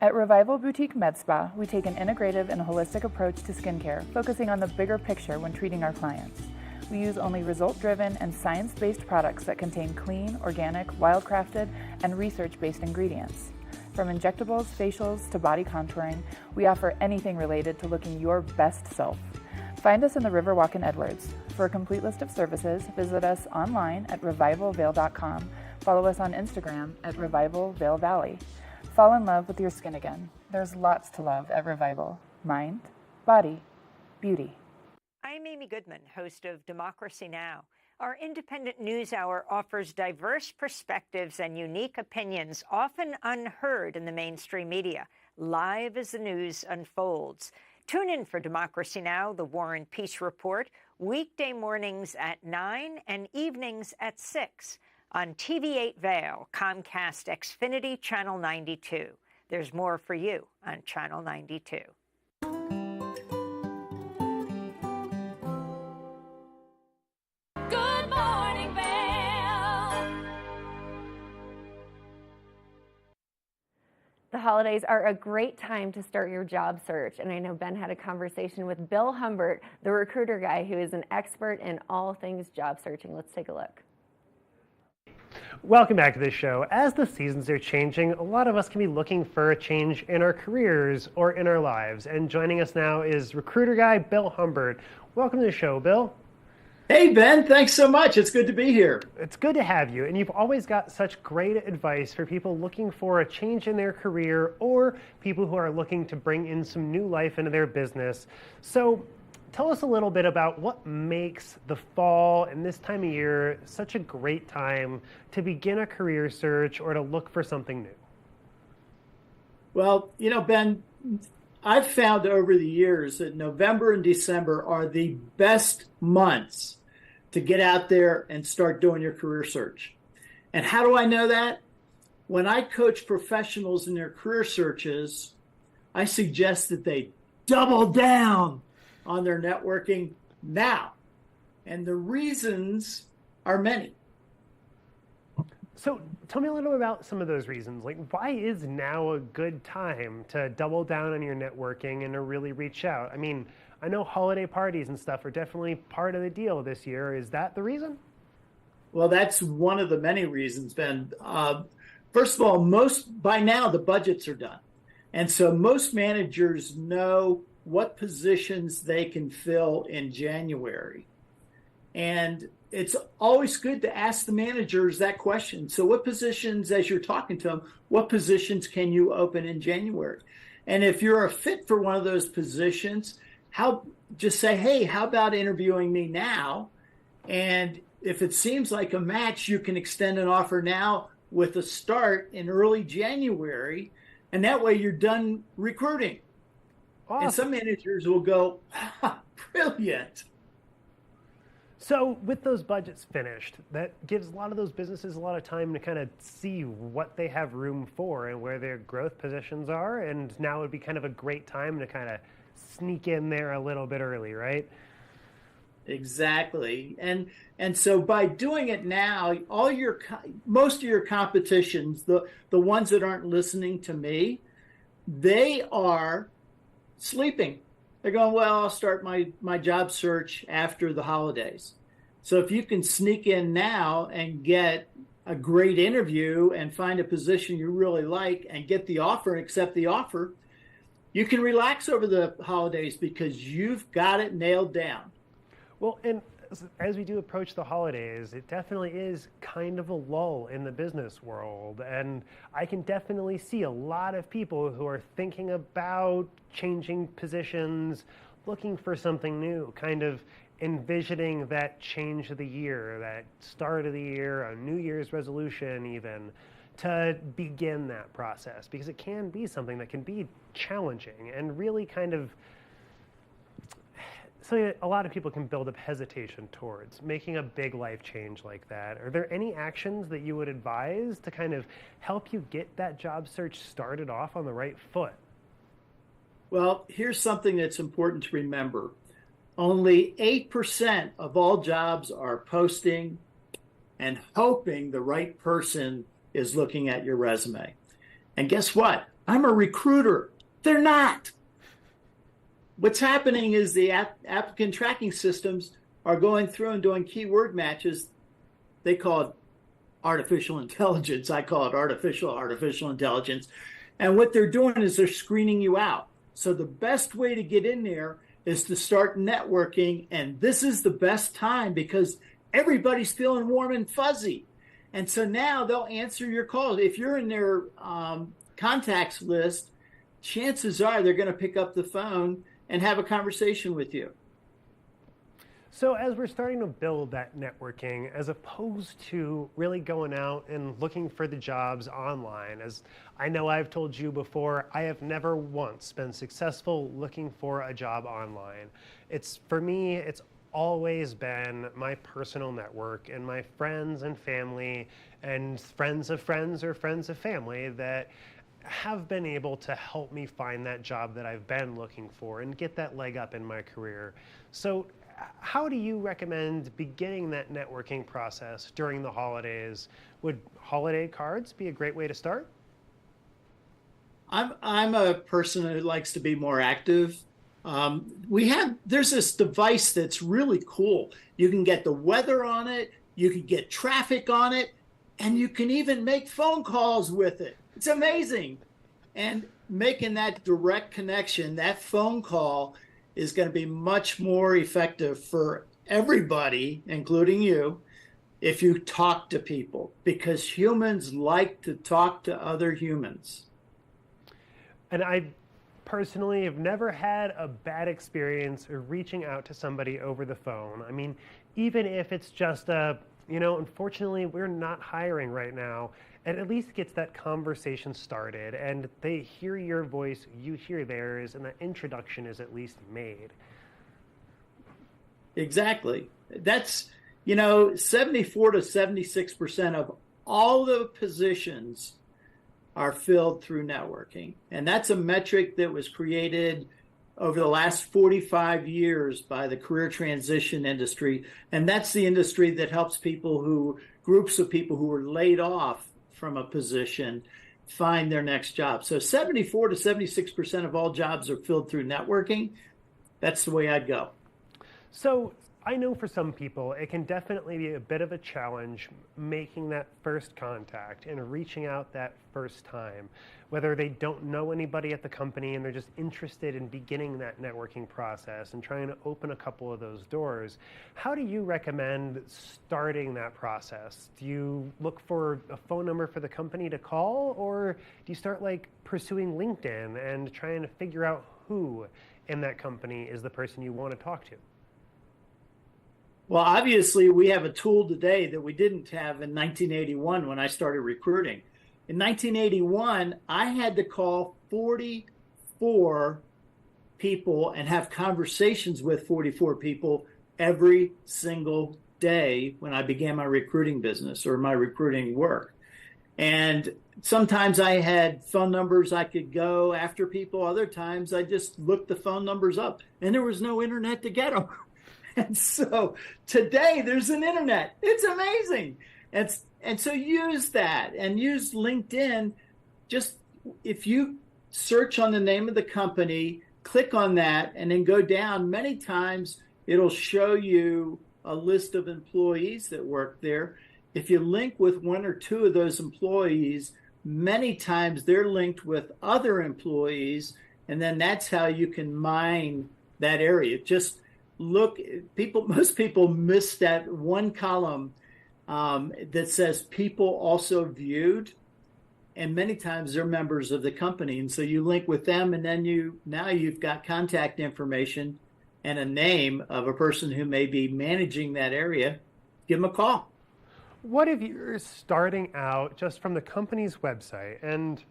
At Revival Boutique Med Spa, we take an integrative and holistic approach to skincare, focusing on the bigger picture when treating our clients. We use only result-driven and science-based products that contain clean, organic, wildcrafted, and research-based ingredients. From injectables, facials, to body contouring, we offer anything related to looking your best self. Find us in the Riverwalk in Edwards. For a complete list of services, visit us online at revivalvail.com. Follow us on Instagram at Revival Vail Valley. Fall in love with your skin again. There's lots to love at Revival. Mind, body, beauty. I'm Amy Goodman, host of Democracy Now! Our independent news hour offers diverse perspectives and unique opinions, often unheard in the mainstream media, live as the news unfolds. Tune in for Democracy Now!, the War and Peace Report, weekday mornings at 9 and evenings at 6 on TV8 Vail, Comcast Xfinity Channel 92. There's more for you on Channel 92. Good morning, Vail. The holidays are a great time to start your job search, and I know Ben had a conversation with Bill Humbert, the recruiter guy who is an expert in all things job searching. Let's take a look. Welcome back to the show. As the seasons are changing, a lot of us can be looking for a change in our careers or in our lives. And joining us now is recruiter guy Bill Humbert. Welcome to the show, Bill. Hey, Ben. Thanks so much. It's good to be here. It's good to have you. And you've always got such great advice for people looking for a change in their career or people who are looking to bring in some new life into their business. So tell us a little bit about what makes the fall and this time of year such a great time to begin a career search or to look for something new. Well, Ben, I've found over the years that November and December are the best months to get out there and start doing your career search. And how do I know that? When I coach professionals in their career searches, I suggest that they double down on their networking now. And the reasons are many. So tell me a little bit about some of those reasons. Like, why is now a good time to double down on your networking and to really reach out? I mean, I know holiday parties and stuff are definitely part of the deal this year. Is that the reason? Well, that's one of the many reasons, Ben. First of all, by now the budgets are done. And so most managers know what positions they can fill in January. And it's always good to ask the managers that question. So what positions, as you're talking to them, what positions can you open in January? And if you're a fit for one of those positions, just say, hey, how about interviewing me now? And if it seems like a match, you can extend an offer now with a start in early January. And that way you're done recruiting. Awesome. And some managers will go, brilliant. So with those budgets finished, that gives a lot of those businesses a lot of time to kind of see what they have room for and where their growth positions are. And now would be kind of a great time to kind of sneak in there a little bit early, right? Exactly. And so by doing it now, most of your competitions, the ones that aren't listening to me, they are sleeping. They're going, well, I'll start my job search after the holidays. So if you can sneak in now and get a great interview and find a position you really like and get the offer and accept the offer, you can relax over the holidays because you've got it nailed down. Well, and as we do approach the holidays, it definitely is kind of a lull in the business world. And I can definitely see a lot of people who are thinking about changing positions, looking for something new, kind of envisioning that change of the year, that start of the year, a New Year's resolution even, to begin that process. Because it can be something that can be challenging and really kind of something that a lot of people can build up hesitation towards, making a big life change like that. Are there any actions that you would advise to kind of help you get that job search started off on the right foot? Well, here's something that's important to remember. Only 8% of all jobs are posting and hoping the right person is looking at your resume. And guess what? I'm a recruiter. They're not. What's happening is the applicant tracking systems are going through and doing keyword matches. They call it artificial intelligence. I call it artificial intelligence. And what they're doing is they're screening you out. So the best way to get in there is to start networking. And this is the best time because everybody's feeling warm and fuzzy. And so now they'll answer your calls. If you're in their contacts list, chances are they're going to pick up the phone and have a conversation with you. So as we're starting to build that networking, as opposed to really going out and looking for the jobs online, as I know I've told you before, I have never once been successful looking for a job online. For me, it's always been my personal network and my friends and family and friends of friends or friends of family that have been able to help me find that job that I've been looking for and get that leg up in my career. So how do you recommend beginning that networking process during the holidays? Would holiday cards be a great way to start? I'm a person who likes to be more active. There's this device that's really cool. You can get the weather on it, you can get traffic on it, and you can even make phone calls with it. It's amazing. And making that direct connection, that phone call is going to be much more effective for everybody, including you, if you talk to people, because humans like to talk to other humans. And I personally have never had a bad experience reaching out to somebody over the phone. I mean, even if it's just unfortunately, we're not hiring right now. it at least gets that conversation started, and they hear your voice, you hear theirs, and that introduction is at least made. Exactly. That's, 74 to 76% of all the positions are filled through networking. And that's a metric that was created over the last 45 years by the career transition industry. And that's the industry that helps groups of people who were laid off from a position find their next job. So 74 to 76% of all jobs are filled through networking. That's the way I'd go. So I know for some people, it can definitely be a bit of a challenge making that first contact and reaching out that first time, whether they don't know anybody at the company and they're just interested in beginning that networking process and trying to open a couple of those doors. How do you recommend starting that process? Do you look for a phone number for the company to call, or do you start pursuing LinkedIn and trying to figure out who in that company is the person you want to talk to? Well, obviously, we have a tool today that we didn't have in 1981 when I started recruiting. In 1981, I had to call 44 people and have conversations with 44 people every single day when I began my recruiting business or my recruiting work. And sometimes I had phone numbers I could go after people. Other times I just looked the phone numbers up, and there was no internet to get them. And so today there's an internet. It's amazing. And so use that and use LinkedIn. Just if you search on the name of the company, click on that, and then go down. Many times it'll show you a list of employees that work there. If you link with one or two of those employees, many times they're linked with other employees, and then that's how you can mine that area. Just most people miss that one column that says people also viewed, and many times they're members of the company. And so you link with them, and then you've got contact information and a name of a person who may be managing that area. Give them a call. What if you're starting out just from the company's website, and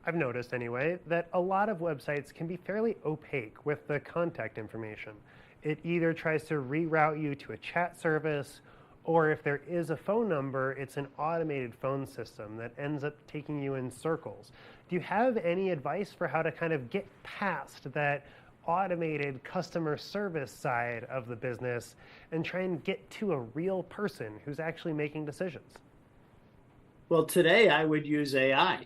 I've noticed anyway, that a lot of websites can be fairly opaque with the contact information. It either tries to reroute you to a chat service, or if there is a phone number, it's an automated phone system that ends up taking you in circles. Do you have any advice for how to kind of get past that automated customer service side of the business and try and get to a real person who's actually making decisions? Well, today I would use AI.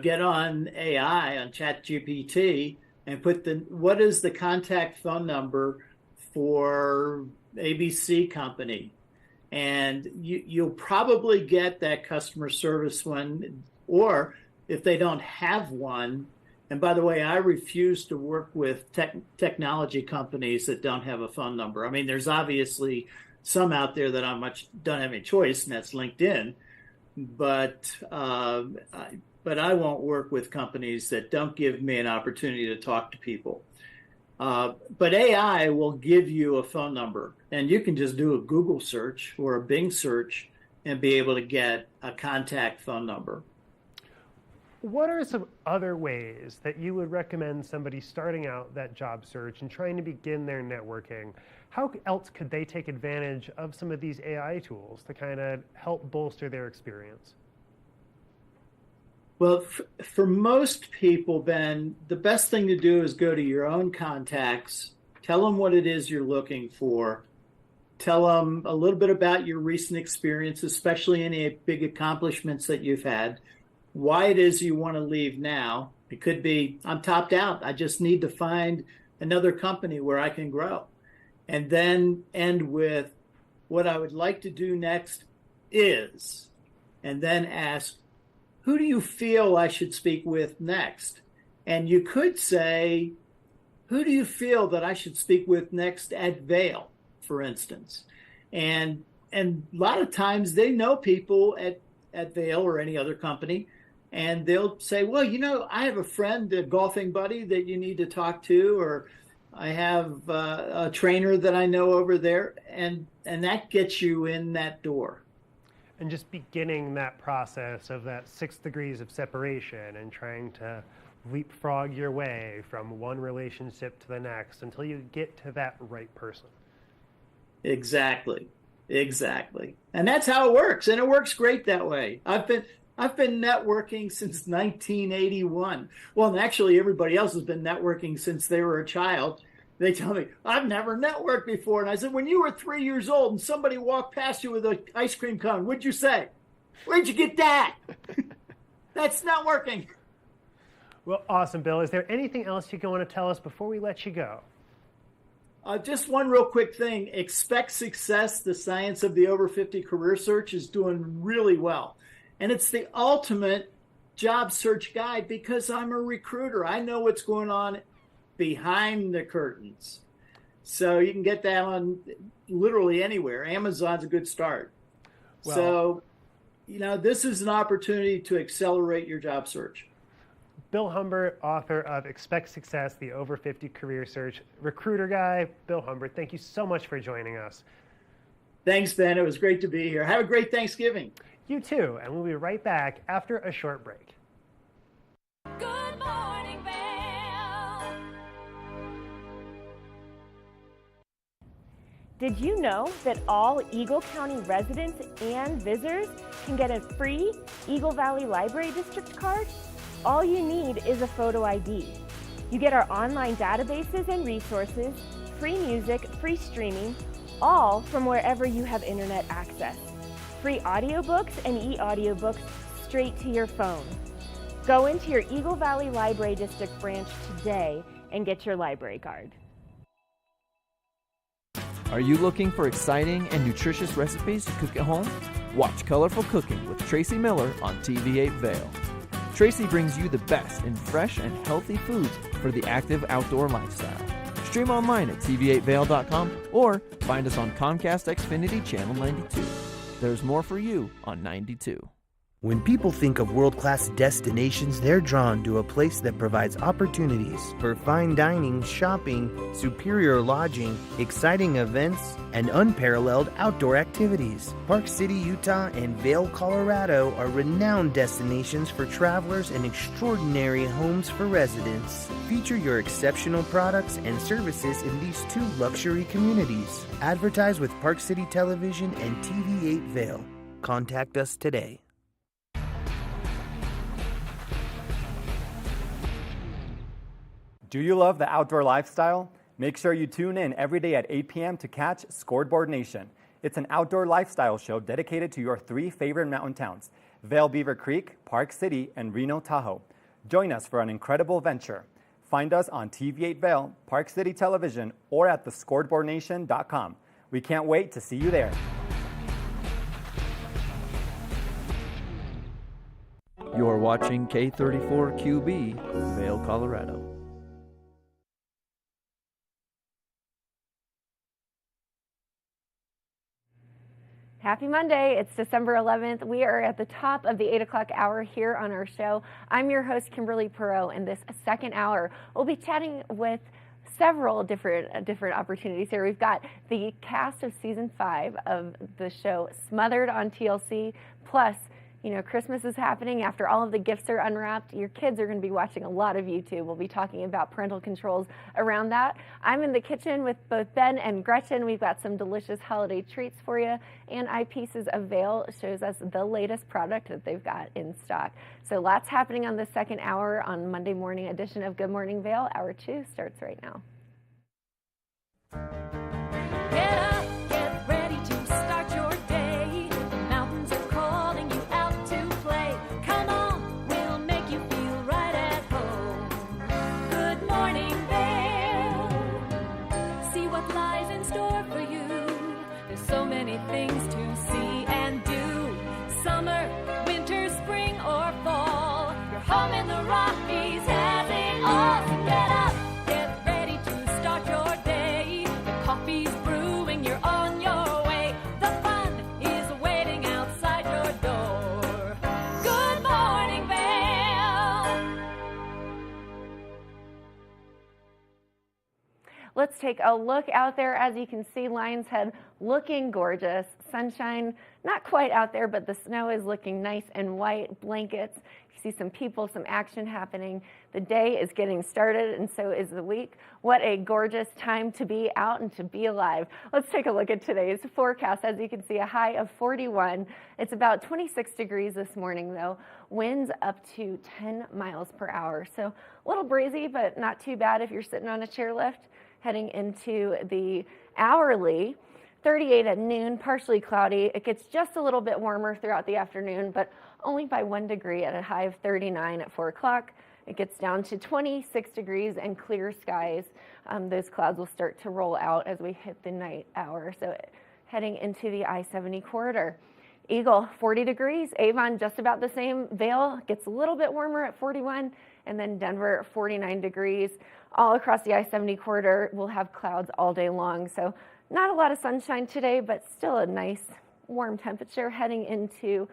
Get on AI, on ChatGPT, and put what is the contact phone number for ABC company? And you'll probably get that customer service one, or if they don't have one. And by the way, I refuse to work with technology companies that don't have a phone number. I mean, there's obviously some out there that don't have any choice, and that's LinkedIn. But I won't work with companies that don't give me an opportunity to talk to people. But AI will give you a phone number, and you can just do a Google search or a Bing search and be able to get a contact phone number. What are some other ways that you would recommend somebody starting out that job search and trying to begin their networking? How else could they take advantage of some of these AI tools to kind of help bolster their experience? Well, for most people, Ben, the best thing to do is go to your own contacts, tell them what it is you're looking for, tell them a little bit about your recent experience, especially any big accomplishments that you've had, why it is you want to leave now. It could be, I'm topped out. I just need to find another company where I can grow. And then end with what I would like to do next is, and then ask, who do you feel I should speak with next? And you could say, who do you feel that I should speak with next at Vail, for instance? And a lot of times they know people at Vail or any other company, and they'll say, well, I have a friend, a golfing buddy that you need to talk to, or I have a trainer that I know over there, and that gets you in that door. and just beginning that process of that 6 degrees of separation and trying to leapfrog your way from one relationship to the next until you get to that right person. Exactly. And that's how it works. And it works great that way. I've been networking since 1981. Well, and actually everybody else has been networking since they were a child. They tell me, I've never networked before. And I said, when you were 3 years old and somebody walked past you with an ice cream cone, what'd you say? Where'd you get that? That's networking. Well, awesome, Bill. Is there anything else you want to tell us before we let you go? Just one real quick thing. Expect Success, the science of the over 50 career search, is doing really well. And it's the ultimate job search guide because I'm a recruiter. I know what's going on behind the curtains. So you can get that on literally anywhere. Amazon's a good start. Well, so, this is an opportunity to accelerate your job search. Bill Humbert, author of Expect Success, the Over 50 Career Search Recruiter Guy. Bill Humbert, thank you so much for joining us. Thanks, Ben. It was great to be here. Have a great Thanksgiving. You too, and we'll be right back after a short break. Good morning, Vail. Did you know that all Eagle County residents and visitors can get a free Eagle Valley Library District card? All you need is a photo ID. You get our online databases and resources, free music, free streaming, all from wherever you have internet access. Free audiobooks and e-audiobooks straight to your phone. Go into your Eagle Valley Library District branch today and get your library card. Are you looking for exciting and nutritious recipes to cook at home? Watch Colorful Cooking with Tracy Miller on TV8 Vail. Tracy brings you the best in fresh and healthy foods for the active outdoor lifestyle. Stream online at tv8vail.com or find us on Comcast Xfinity Channel 92. There's more for you on 92. When people think of world-class destinations, they're drawn to a place that provides opportunities for fine dining, shopping, superior lodging, exciting events, and unparalleled outdoor activities. Park City, Utah, and Vail, Colorado are renowned destinations for travelers and extraordinary homes for residents. Feature your exceptional products and services in these two luxury communities. Advertise with Park City Television and TV8 Vail. Contact us today. Do you love the outdoor lifestyle? Make sure you tune in every day at 8 p.m. to catch Scoreboard Nation. It's an outdoor lifestyle show dedicated to your 3 favorite mountain towns, Vail Beaver Creek, Park City, and Reno Tahoe. Join us for an incredible venture. Find us on TV8 Vail, Park City Television, or at thescoreboardnation.com. We can't wait to see you there. You're watching K34QB, Vail, Colorado. Happy Monday. It's December 11th. We are at the top of the 8 o'clock hour here on our show. I'm your host, Kimberly Perot. In this second hour, we'll be chatting with several different opportunities here. We've got the cast of season 5 of the show Smothered on TLC, plus Christmas is happening. After all of the gifts are unwrapped, your kids are going to be watching a lot of YouTube. We'll be talking about parental controls around that. I'm in the kitchen with both Ben and Gretchen. We've got some delicious holiday treats for you. And Eyepieces of Vail shows us the latest product that they've got in stock. So lots happening on the second hour on Monday morning edition of Good Morning Vail. Hour 2 starts right now. Get up, get ready to start your day. The mountains are calling you out to play. Come on, we'll make you feel right at home. Good morning, Vail. See what lies in store for you. There's so many things to see and do. Summer, winter, spring, or fall. Your home in the Rockies has it all. So get up, get ready to start your day. The coffee's brewing, you're on your way. The fun is waiting outside your door. Good morning, Vail. Let's take a look out there. As you can see, Lion's Head looking gorgeous. Sunshine, not quite out there, but the snow is looking nice and white. Blankets. You see some people, some action happening. The day is getting started, and so is the week. What a gorgeous time to be out and to be alive. Let's take a look at today's forecast. As you can see, a high of 41. It's about 26 degrees this morning, though. Winds up to 10 miles per hour. So a little breezy, but not too bad if you're sitting on a chairlift. Heading into the hourly, 38 at noon, partially cloudy. It gets just a little bit warmer throughout the afternoon, but only by 1 degree at a high of 39 at 4 o'clock. It gets down to 26 degrees and clear skies. Those clouds will start to roll out as we hit the night hour. So heading into the I-70 corridor. Eagle, 40 degrees. Avon, just about the same. Vail gets a little bit warmer at 41. And then Denver, 49 degrees. All across the I-70 corridor, we'll have clouds all day long. So not a lot of sunshine today, but still a nice warm temperature heading into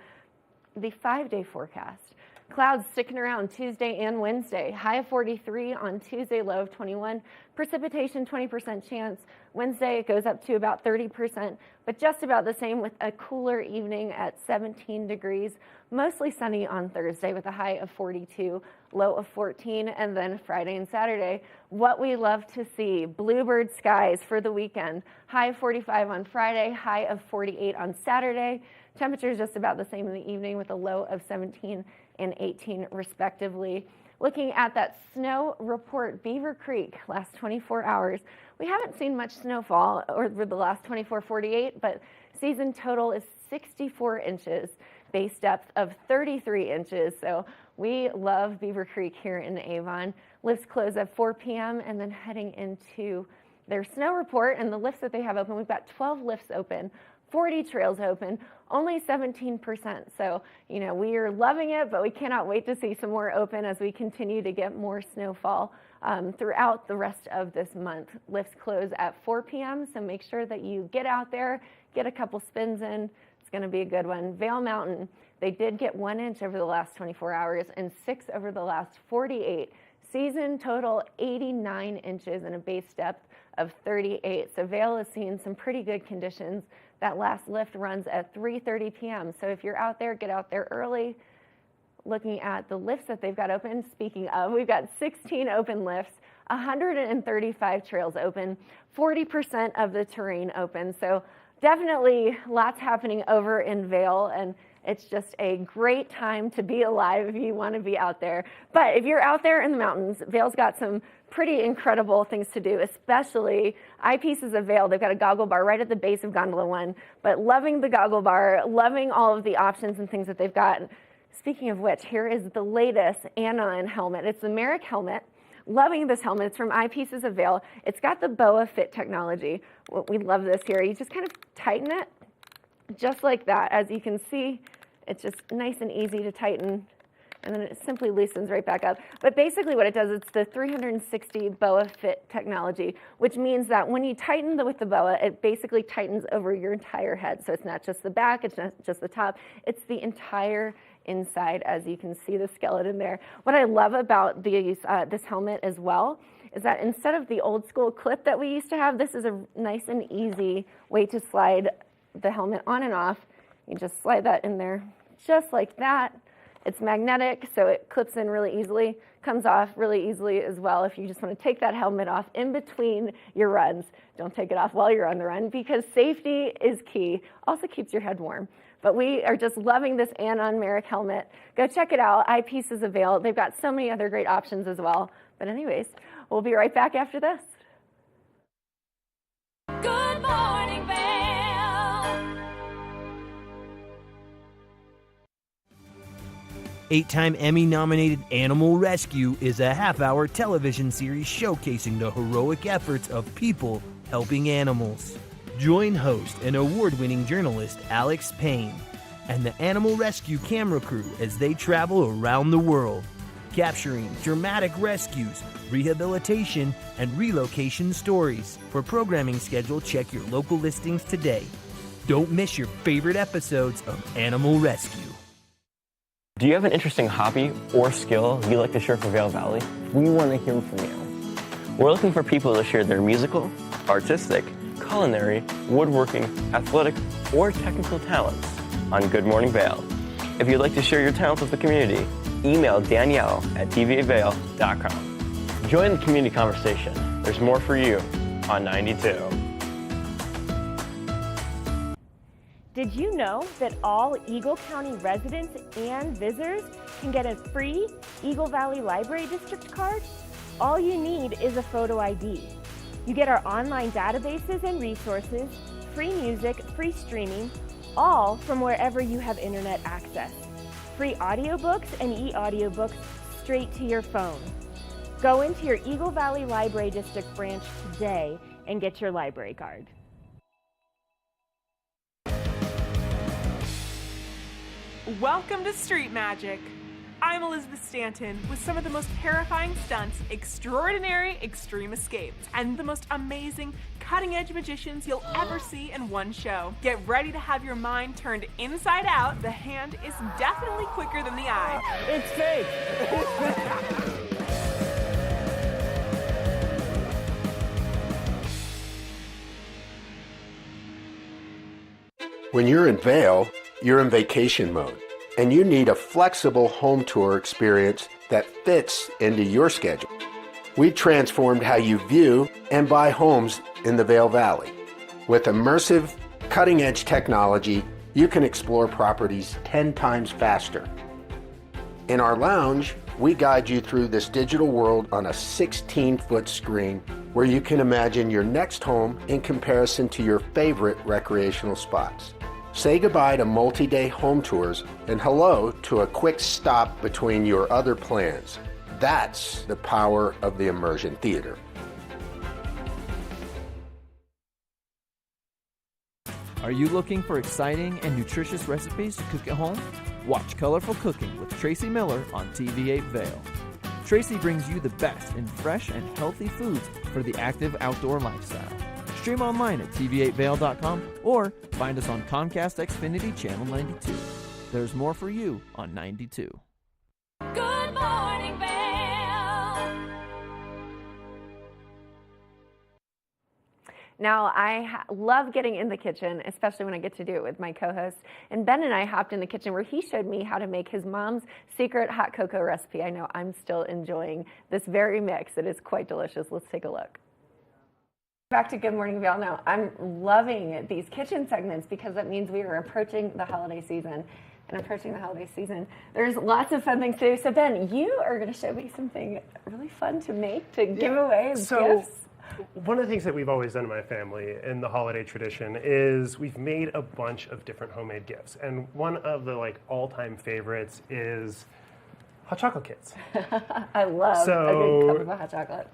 the 5-day forecast. Clouds sticking around Tuesday and Wednesday. High of 43 on Tuesday, low of 21. Precipitation, 20% chance. Wednesday, it goes up to about 30%, but just about the same with a cooler evening at 17 degrees. Mostly sunny on Thursday with a high of 42, low of 14, and then Friday and Saturday. What we love to see, bluebird skies for the weekend. High of 45 on Friday, high of 48 on Saturday. Temperatures just about the same in the evening with a low of 17 and 18 respectively. Looking at that snow report, Beaver Creek, last 24 hours. We haven't seen much snowfall over the last 24-48, but season total is 64 inches, base depth of 33 inches. So we love Beaver Creek here in Avon. Lifts close at 4 p.m. and then heading into their snow report and the lifts that they have open. We've got 12 lifts open, 40 trails open, only 17%. So, you know, we are loving it, but we cannot wait to see some more open as we continue to get more snowfall throughout the rest of this month. Lifts close at 4 p.m., so make sure that you get out there, get a couple spins in. It's going to be a good one. Vail Mountain, they did get 1 inch over the last 24 hours and 6 over the last 48. Season total 89 inches and a base depth of 38. So Vail is seeing some pretty good conditions. That last lift runs at 3:30 p.m. So if you're out there, get out there early. Looking at the lifts that they've got open, speaking of, we've got 16 open lifts, 135 trails open, 40% of the terrain open. So definitely lots happening over in Vail, and it's just a great time to be alive if you want to be out there. But if you're out there in the mountains, Vail's got some pretty incredible things to do, especially Eyepieces of Vail. They've got a goggle bar right at the base of Gondola 1, but loving the goggle bar, loving all of the options and things that they've got. Speaking of which, here is the latest Anon helmet. It's the Merrick helmet. Loving this helmet. It's from Eyepieces of Vail. It's got the BOA Fit technology. We love this here. You just kind of tighten it just like that. As you can see, it's just nice and easy to tighten, and then it simply loosens right back up. But basically what it does, it's the 360 BOA Fit technology, which means that when you tighten with the BOA, it basically tightens over your entire head. So it's not just the back, it's not just the top, it's the entire inside, as you can see the skeleton there. What I love about this helmet as well is that instead of the old school clip that we used to have, this is a nice and easy way to slide the helmet on and off. You just slide that in there just like that. It's magnetic, so it clips in really easily, comes off really easily as well. If you just want to take that helmet off in between your runs, don't take it off while you're on the run, because safety is key. Also keeps your head warm. But we are just loving this Anon Merrick helmet. Go check it out, Eyepieces of Vail. They've got so many other great options as well. But anyways, we'll be right back after this. Good morning, Vail. 8-time Emmy-nominated Animal Rescue is a half-hour television series showcasing the heroic efforts of people helping animals. Join host and award-winning journalist Alex Payne and the Animal Rescue camera crew as they travel around the world, capturing dramatic rescues, rehabilitation, and relocation stories. For programming schedule, check your local listings today. Don't miss your favorite episodes of Animal Rescue. Do you have an interesting hobby or skill you'd like to share for Vail Valley? We want to hear from you. We're looking for people to share their musical, artistic, culinary, woodworking, athletic, or technical talents on Good Morning Vail. If you'd like to share your talents with the community, email Danielle at tvavail.com. Join the community conversation. There's more for you on 92. Did you know that all Eagle County residents and visitors can get a free Eagle Valley Library District card? All you need is a photo ID. You get our online databases and resources, free music, free streaming, all from wherever you have internet access. Free audiobooks and e-audiobooks straight to your phone. Go into your Eagle Valley Library District branch today and get your library card. Welcome to Street Magic. I'm Elizabeth Stanton with some of the most terrifying stunts, extraordinary extreme escapes, and the most amazing cutting-edge magicians you'll ever see in one show. Get ready to have your mind turned inside out. The hand is definitely quicker than the eye. It's fake! When you're in Vail, you're in vacation mode, and you need a flexible home tour experience that fits into your schedule. We transformed how you view and buy homes in the Vail Valley. With immersive, cutting-edge technology, you can explore properties 10 times faster. In our lounge, we guide you through this digital world on a 16-foot screen where you can imagine your next home in comparison to your favorite recreational spots. Say goodbye to multi-day home tours and hello to a quick stop between your other plans. That's the power of the immersion theater. Are you looking for exciting and nutritious recipes to cook at home? Watch Colorful Cooking with Tracy Miller on TV8 Vail. Tracy brings you the best in fresh and healthy foods for the active outdoor lifestyle. Stream online at tv8vail.com or find us on Comcast Xfinity Channel 92. There's more for you on 92. Good morning, Vail. Now, I love getting in the kitchen, especially when I get to do it with my co-host. And Ben and I hopped in the kitchen where he showed me how to make his mom's secret hot cocoa recipe. I know I'm still enjoying this very mix. It is quite delicious. Let's take a look. Back to Good Morning Vail now. I'm loving these kitchen segments because that means we are approaching the holiday season. And approaching the holiday season, there's lots of fun things to do. So Ben, you are going to show me something really fun to make, to give away as gifts. One of the things that we've always done in my family in the holiday tradition is we've made a bunch of different homemade gifts. And one of the all-time favorites is hot chocolate kits. I love a good cup of hot chocolate.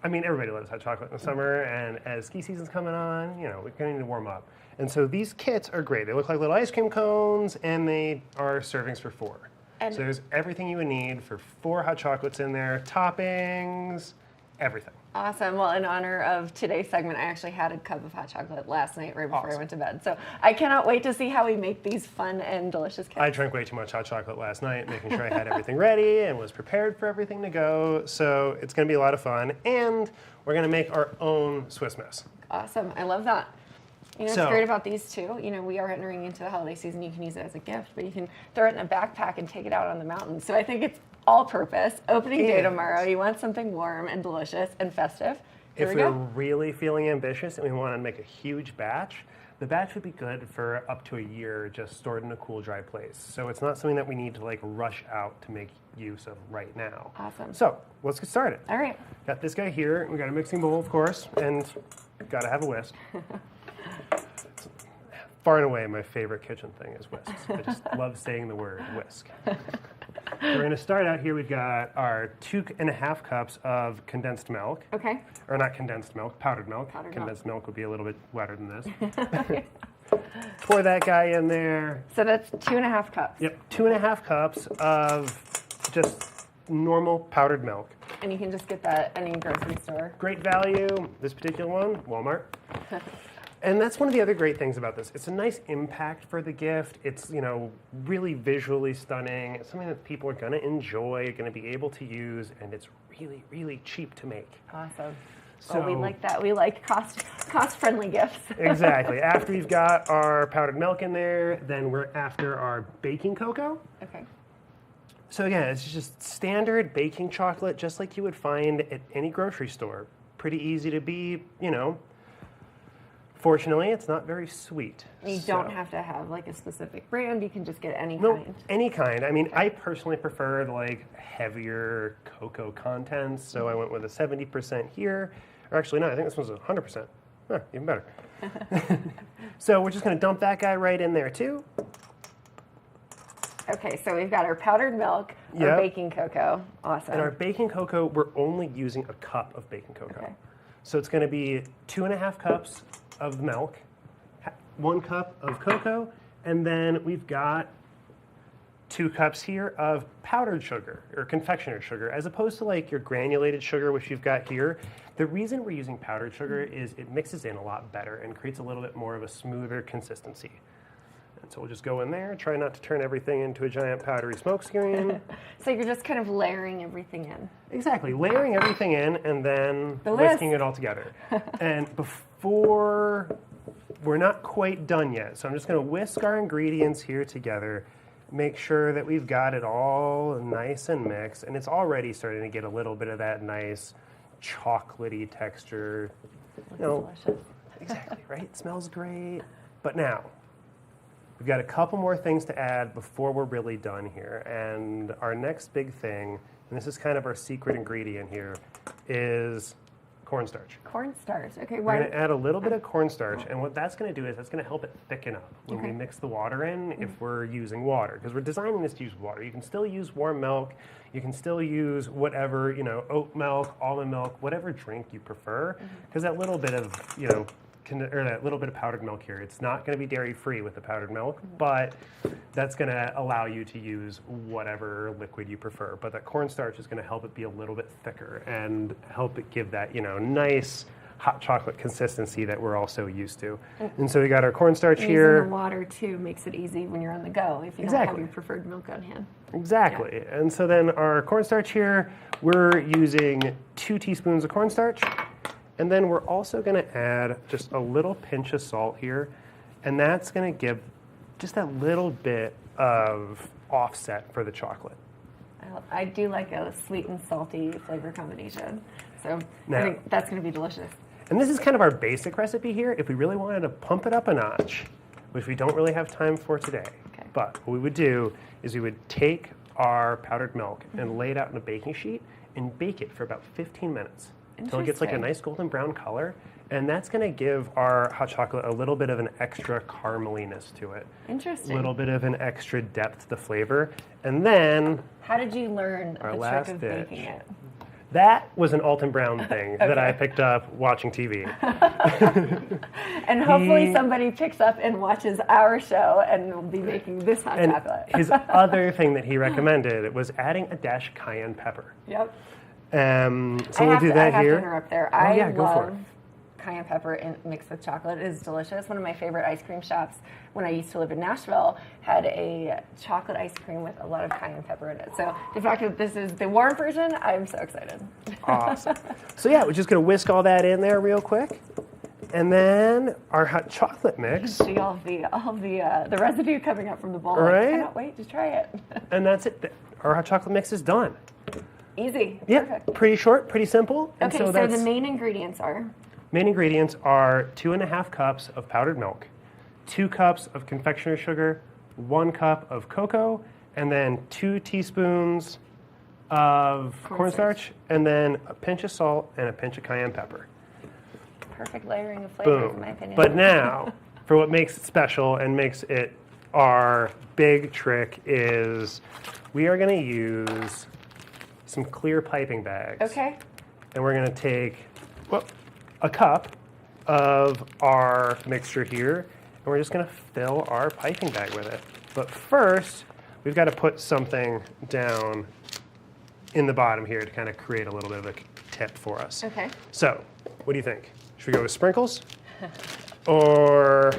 I mean, everybody loves hot chocolate in the summer, and as ski season's coming on, we're going to need to warm up. And so these kits are great. They look like little ice cream cones, and they are servings for 4. And so there's everything you would need for 4 hot chocolates in there, toppings, everything. Awesome. Well, in honor of today's segment, I actually had a cup of hot chocolate last night right before I went to bed. So I cannot wait to see how we make these fun and delicious kits. I drank way too much hot chocolate last night, making sure I had everything ready and was prepared for everything to go. So it's going to be a lot of fun. And we're going to make our own Swiss Miss. Awesome. I love that. What's great about these too, we are entering into the holiday season. You can use it as a gift, but you can throw it in a backpack and take it out on the mountain. So I think it's all purpose. Opening day tomorrow. You want something warm and delicious and festive. If we're really feeling ambitious and we want to make a huge batch, the batch would be good for up to a year just stored in a cool, dry place. So it's not something that we need to rush out to make use of right now. Awesome. So let's get started. All right. Got this guy here. We got a mixing bowl, of course, and got to have a whisk. Far and away, my favorite kitchen thing is whisks. I just love saying the word whisk. We're going to start out here. We've got our 2.5 cups of condensed milk. Okay. Or not condensed milk, powdered milk. Condensed milk would be a little bit wetter than this. Pour that guy in there. So that's 2.5 cups. Yep, 2.5 cups of just normal powdered milk. And you can just get that at any grocery store. Great value. This particular one, Walmart. And that's one of the other great things about this. It's a nice impact for the gift. It's, really visually stunning. It's something that people are going to enjoy, going to be able to use, and it's really, really cheap to make. Awesome. So, well, we like that. We like cost-friendly gifts. Exactly. After we've got our powdered milk in there, then we're after our baking cocoa. Okay. So again, it's just standard baking chocolate, just like you would find at any grocery store. Pretty easy to be, Fortunately, it's not very sweet. You don't have to have like a specific brand. You can just get any No, kind. any kind. I mean, I personally prefer like heavier cocoa contents, so I went with a 70% here. Or actually, no, I think this one's 100%. Huh, even better. So we're just going to dump that guy right in there too. Okay, so we've got our powdered milk, our baking cocoa. Awesome. And our baking cocoa, we're only using a cup of baking cocoa. Okay. So it's going to be 2.5 cups of milk, 1 cup of cocoa, and then we've got 2 cups here of powdered sugar or confectioner's sugar, as opposed to like your granulated sugar, which you've got here. The reason we're using powdered sugar is it mixes in a lot better and creates a little bit more of a smoother consistency. And so we'll just go in there, try not to turn everything into a giant powdery smoke screen. So you're just kind of layering everything in. Exactly, layering everything in and then whisking it all together. And before, we're not quite done yet, so I'm just going to whisk our ingredients here together, make sure that we've got it all nice and mixed, and it's already starting to get a little bit of that nice chocolatey texture. Delicious. Exactly, right? It smells great. But now, we've got a couple more things to add before we're really done here. And our next big thing, and this is kind of our secret ingredient here, is cornstarch. Cornstarch. Okay, We're going to add a little bit of cornstarch, and what that's going to do is that's going to help it thicken up when we mix the water in if we're using water, because we're designing this to use water. You can still use warm milk. You can still use whatever, oat milk, almond milk, whatever drink you prefer, because that little bit of, that little bit of powdered milk here, it's not going to be dairy-free with the powdered milk, but that's going to allow you to use whatever liquid you prefer. But that cornstarch is going to help it be a little bit thicker and help it give that, nice hot chocolate consistency that we're also used to. And so we got our cornstarch here. Using the water too makes it easy when you're on the go if you don't have your preferred milk on hand. Exactly. Yeah. And so then our cornstarch here, we're using 2 teaspoons of cornstarch. And then we're also going to add just a little pinch of salt here, and that's going to give just that little bit of offset for the chocolate. I do like a sweet and salty flavor combination, so now, I think that's going to be delicious. And this is kind of our basic recipe here. If we really wanted to pump it up a notch, which we don't really have time for today, but what we would do is we would take our powdered milk and lay it out in a baking sheet and bake it for about 15 minutes. Until it gets like a nice golden brown color, and that's going to give our hot chocolate a little bit of an extra carameliness to it. Interesting. A little bit of an extra depth to the flavor. And then how did you learn our the last trick of dish. baking it? That was an Alton Brown thing that I picked up watching TV. And hopefully somebody picks up and watches our show and will be making this hot chocolate. His other thing that he recommended was adding a dash of cayenne pepper. Yep. So we'll do that here. I have to interrupt there. I go for it. love cayenne pepper mixed with chocolate. It is delicious. One of my favorite ice cream shops when I used to live in Nashville had a chocolate ice cream with a lot of cayenne pepper in it. So the fact that this is the warm version, I'm so excited. Awesome. So yeah, we're just going to whisk all that in there real quick. And then our hot chocolate mix. See all the residue coming up from the bowl. Right? I cannot wait to try it. And that's it. Our hot chocolate mix is done. Easy. Yeah, Perfect. pretty short, pretty simple. And Okay, so the main ingredients are? Main ingredients are 2.5 cups of powdered milk, 2 cups of confectioner's sugar, 1 cup of cocoa, and then 2 teaspoons of cornstarch, and then a pinch of salt and a pinch of cayenne pepper. Perfect layering of flavors, Boom. in my opinion. But now, for what makes it special and makes it our big trick is we are going to use some clear piping bags. Okay. And we're going to take a cup of our mixture here, and we're just going to fill our piping bag with it. But first, we've got to put something down in the bottom here to kind of create a little bit of a tip for us. Okay. So, what do you think? Should we go with sprinkles? or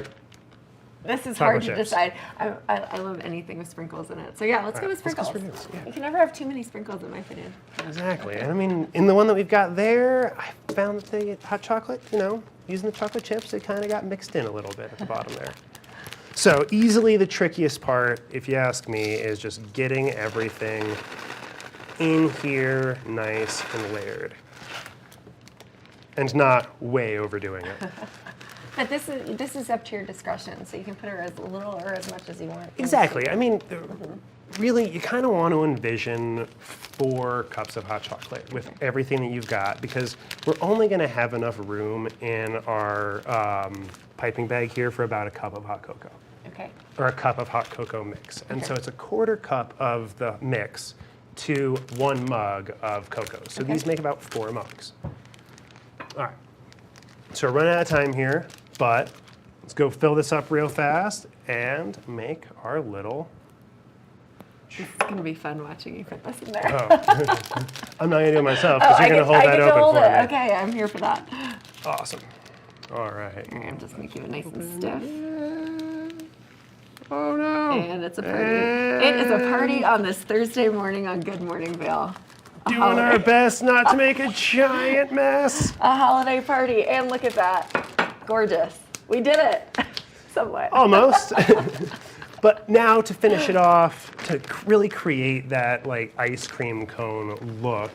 This is Taco hard to chips. decide. I love anything with sprinkles in it. So yeah, let's go with Let's go sprinkles. yeah. You can never have too many sprinkles, in my opinion. Exactly. And I mean, in the one that we've got there, I found that the hot chocolate, you know, using the chocolate chips, it kind of got mixed in a little bit at the bottom there. So easily the trickiest part, if you ask me, is just getting everything in here nice and layered. And not way overdoing it. But this is up to your discretion, so you can put her as little or as much as you want. Exactly. I mean, really, you kind of want to envision 4 cups of hot chocolate with everything that you've got, because we're only going to have enough room in our piping bag here for about a cup of hot cocoa. Okay. Or a cup of hot cocoa mix. And so it's a 1/4 cup of the mix to 1 mug of cocoa. So these make about 4 mugs. All right. So we're running out of time here, but let's go fill this up real fast and make our little... This is going to be fun watching you put this in there. Oh. I'm not going to do it myself because you're going to hold that open for me. Okay, I'm here for that. Awesome. All right. I'm just going to keep it nice and stiff. Oh no. And it's a party. It is a party on this Thursday morning on Good Morning Vail. Doing our best not to make a giant mess. A holiday party. And look at that. Gorgeous. We did it. Somewhat. Almost. But now to finish it off, to really create that like ice cream cone look,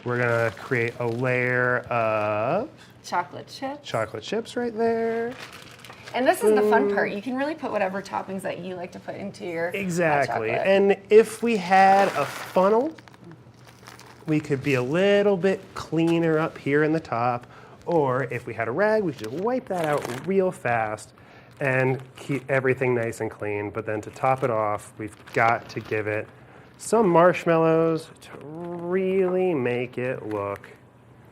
we're gonna create a layer of chocolate chips. Chocolate chips right there. And this is the fun part. You can really put whatever toppings that you like to put into your Exactly. hot chocolate. And if we had a funnel, we could be a little bit cleaner up here in the top. Or if we had a rag, we could just wipe that out real fast and keep everything nice and clean. But then to top it off, we've got to give it some marshmallows to really make it look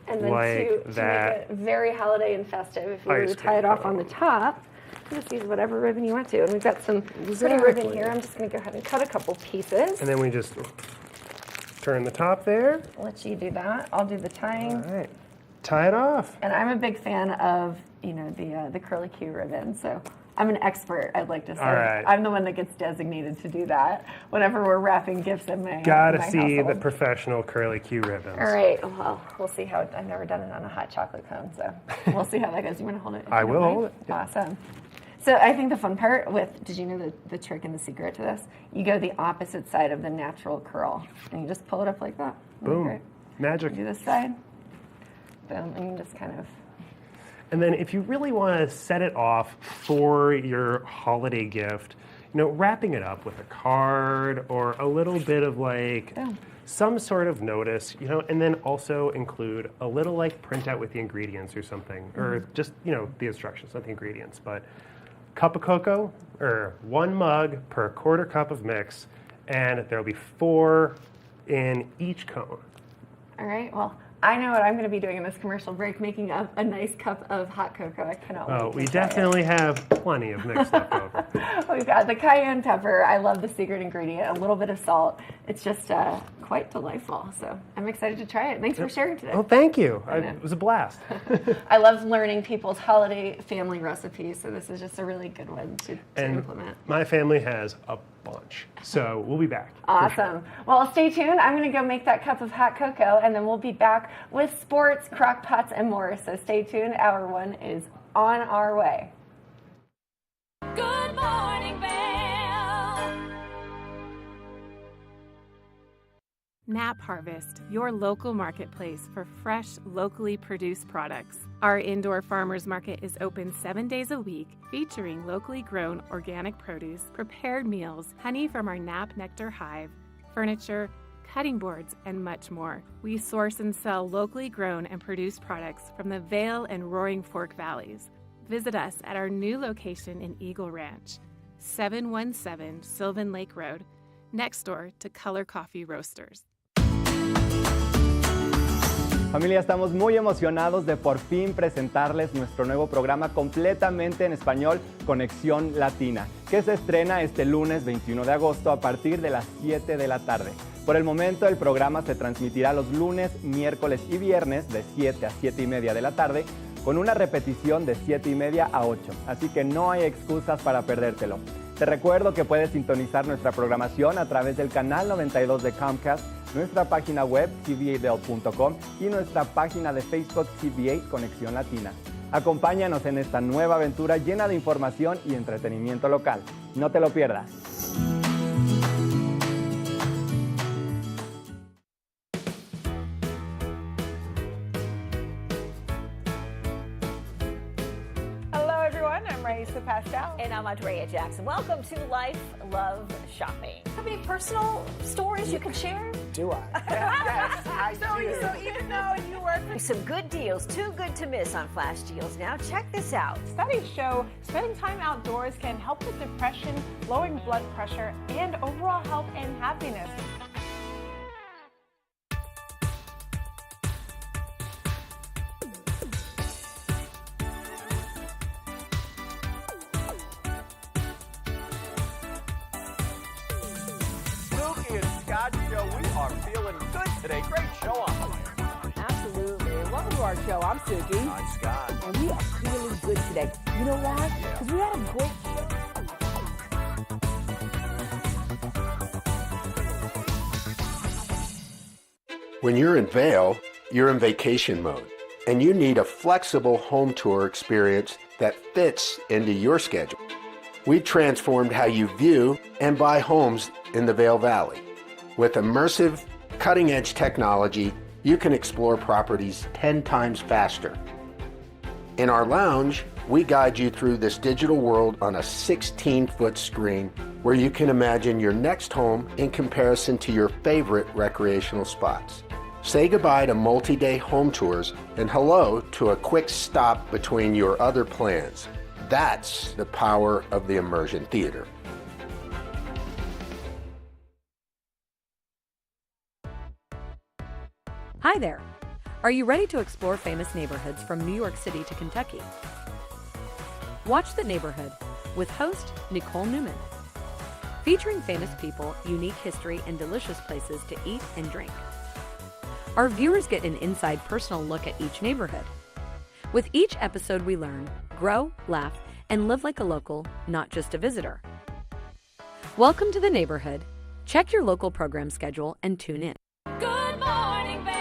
And then like to that. make it very holiday and festive, if you were Ice to tie it cream off on the top, just use whatever ribbon you want to. And we've got some pretty ribbon here. I'm just going to go ahead and cut a couple pieces. And then we just turn the top there. I'll let you do that. I'll do the tying. All right. Tie it off. And I'm a big fan of, you know, the curly Q ribbon. So I'm an expert, I'd like to say. All right. I'm the one that gets designated to do that whenever we're wrapping gifts in my Gotta in my see household. the professional curly Q ribbons. All right. Well, we'll see how. I've never done it on a hot chocolate cone, so we'll see how that goes. You want to hold it? I will hold it. Awesome. So I think the fun part with, did you know the trick and the secret to this? You go the opposite side of the natural curl, and you just pull it up like that. Boom. Great. Magic. Do this side. Boom, and you just kind of. And then if you really want to set it off for your holiday gift, you know, wrapping it up with a card or a little bit of like some sort of notice, you know, and then also include a little like printout with the ingredients or something, or just, you know, the instructions, not the ingredients, but cup of cocoa or 1 mug per 1/4 cup of mix, and there'll be 4 in each cone. All right, well, I know what I'm going to be doing in this commercial break, making up a nice cup of hot cocoa. I cannot wait to We try it. definitely have plenty of mix left over. We've got the cayenne pepper. I love the secret ingredient, a little bit of salt. It's just quite delightful. So I'm excited to try it. Thanks for sharing today. Oh, thank you. It was a blast. I love learning people's holiday family recipes, so this is just a really good one to And implement. my family has a bunch, so we'll be back. Awesome. Well, stay tuned. I'm going to go make that cup of hot cocoa, and then we'll be back with sports, crock pots, and more. So stay tuned. Hour 1 is on our way. Good morning, Vail. Nap Harvest, your local marketplace for fresh, locally produced products. Our indoor farmers market is open 7 days a week, featuring locally grown organic produce, prepared meals, honey from our Nap Nectar hive, furniture, cutting boards, and much more. We source and sell locally grown and produced products from the Vail and Roaring Fork Valleys. Visit us at our new location in Eagle Ranch, 717 Sylvan Lake Road, next door to Color Coffee Roasters. Familia, estamos muy emocionados de por fin presentarles nuestro nuevo programa completamente en español, Conexión Latina, que se estrena este lunes 21 de agosto a partir de las 7 de la tarde. Por el momento, el programa se transmitirá los lunes, miércoles y viernes de 7 a 7 y media de la tarde, con una repetición de 7:30 a 8, así que no hay excusas para perdértelo. Te recuerdo que puedes sintonizar nuestra programación a través del canal 92 de Comcast, nuestra página web tv8vail.com y nuestra página de Facebook TV8 Conexión Latina. Acompáñanos en esta nueva aventura llena de información y entretenimiento local. No te lo pierdas. Hello everyone, I'm Raisa Pastel. And I'm Andrea Jackson. Welcome to Life, Love, Shopping. Have any personal stories you can share? Do I? Yes, I do. So even though you work for Some good deals, too good to miss on Flash Deals now. Check this out. studies show spending time outdoors can help with depression, lowering blood pressure, and overall health and happiness. Spooky and Scott show. We are feeling good today. Great show on the way. Absolutely. Welcome to our show. I'm Suki. I'm Scott. And we are feeling good today. You know why? Because we had a great show. When you're in Vail, you're in vacation mode, and you need a flexible home tour experience that fits into your schedule. We've transformed how you view and buy homes in the Vail Valley. With immersive, cutting-edge technology, you can explore properties 10 times faster. In our lounge, we guide you through this digital world on a 16-foot screen where you can imagine your next home in comparison to your favorite recreational spots. Say goodbye to multi-day home tours and hello to a quick stop between your other plans. That's the power of the immersion theater. Hi there. Are you ready to explore famous neighborhoods from New York City to Kentucky? Watch The Neighborhood with host Nicole Newman. Featuring famous people, unique history, and delicious places to eat and drink. Our viewers get an inside personal look at each neighborhood. With each episode we learn, grow, laugh, and live like a local, not just a visitor. Welcome to The Neighborhood. Check your local program schedule and tune in. Good morning, Vail.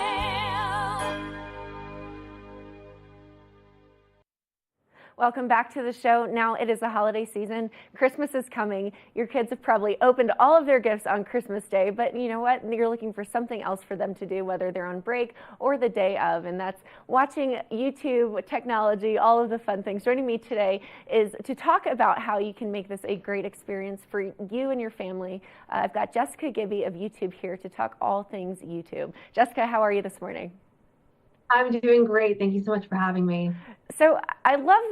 Welcome back to the show. Now it is the holiday season. Christmas is coming. Your kids have probably opened all of their gifts on Christmas Day, but you know what? You're looking for something else for them to do, whether they're on break or the day of, and that's watching YouTube, technology, all of the fun things. Joining me today is to talk about how you can make this a great experience for you and your family. I've got Jessica Gibby of YouTube here to talk all things YouTube. Jessica, how are you this morning? I'm doing great. Thank you so much for having me. So I love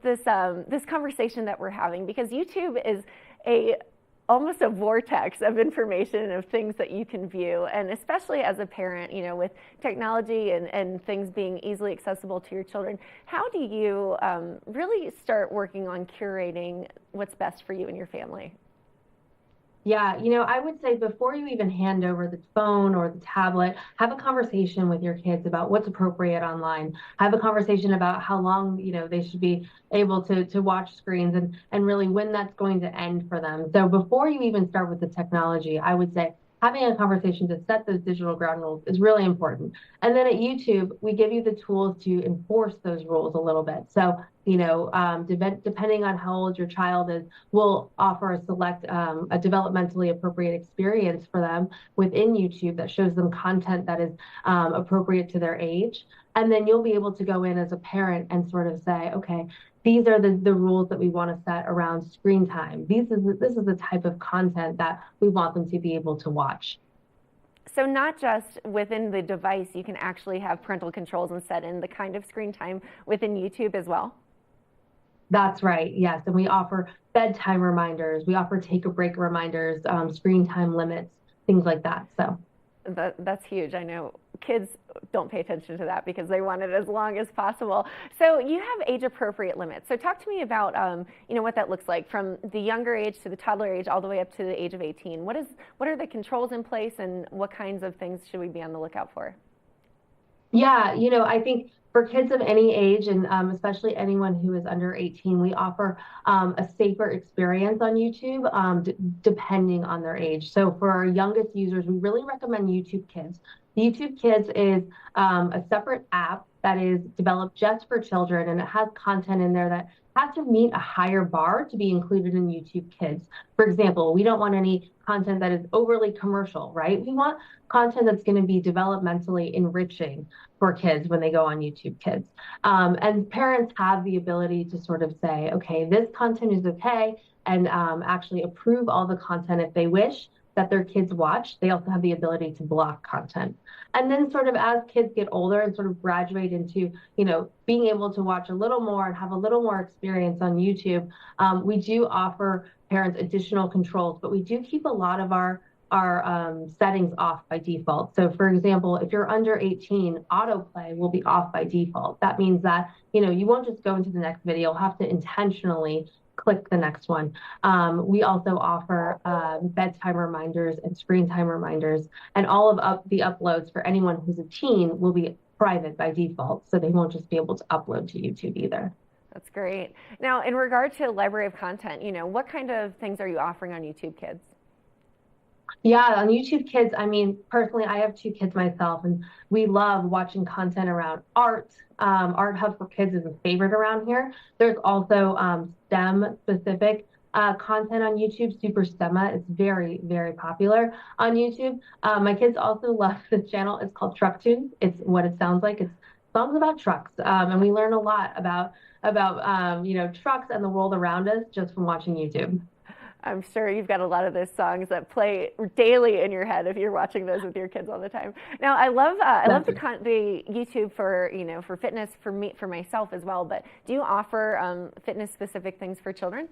this conversation that we're having because YouTube is almost a vortex of information and of things that you can view, and especially as a parent, you know, with technology and things being easily accessible to your children, how do you really start working on curating what's best for you and your family? Yeah, I would say before you even hand over the phone or the tablet, have a conversation with your kids about what's appropriate online. Have a conversation about how long, they should be able to watch screens and really when that's going to end for them. So before you even start with the technology, I would say having a conversation to set those digital ground rules is really important. And then at YouTube, we give you the tools to enforce those rules a little bit. So, depending on how old your child is, we'll offer a developmentally appropriate experience for them within YouTube that shows them content that is appropriate to their age. And then you'll be able to go in as a parent and sort of say, okay, these are the rules that we want to set around screen time. This is the type of content that we want them to be able to watch. So not just within the device, you can actually have parental controls and set in the kind of screen time within YouTube as well? That's right, yes. And we offer bedtime reminders. We offer take a break reminders, screen time limits, things like that. So that's huge. I know kids don't pay attention to that because they want it as long as possible. So you have age appropriate limits. So talk to me about what that looks like from the younger age to the toddler age all the way up to the age of 18. What are the controls in place and what kinds of things should we be on the lookout for? Yeah, I think For kids of any age, and especially anyone who is under 18, we offer a safer experience on YouTube depending on their age. So for our youngest users, we really recommend YouTube Kids. YouTube Kids is a separate app that is developed just for children, and it has content in there that has to meet a higher bar to be included in YouTube Kids. For example, we don't want any content that is overly commercial, right? We want content that's going to be developmentally enriching for kids when they go on YouTube Kids. And parents have the ability to sort of say, okay, this content is okay, and actually approve all the content if they wish that their kids watch. They also have the ability to block content. And then sort of as kids get older and sort of graduate into, being able to watch a little more and have a little more experience on YouTube, we do offer parents additional controls, but we do keep a lot of our settings off by default. So for example, if you're under 18, autoplay will be off by default. That means that, you won't just go into the next video, you'll have to intentionally click the next one. We also offer bedtime reminders and screen time reminders, and all of the uploads for anyone who's a teen will be private by default, so they won't just be able to upload to YouTube either. That's great. Now, in regard to library of content, what kind of things are you offering on YouTube Kids? Yeah, on YouTube Kids, personally, I have 2 kids myself, and we love watching content around art. Art Hub for Kids is a favorite around here. There's also STEM-specific content on YouTube. Super Stemma is very, very popular on YouTube. My kids also love this channel. It's called Truck Tunes. It's what it sounds like. It's songs about trucks, and we learn a lot about trucks and the world around us just from watching YouTube. I'm sure you've got a lot of those songs that play daily in your head if you're watching those with your kids all the time. Now, I love the YouTube for fitness for myself as well. But do you offer fitness specific things for children?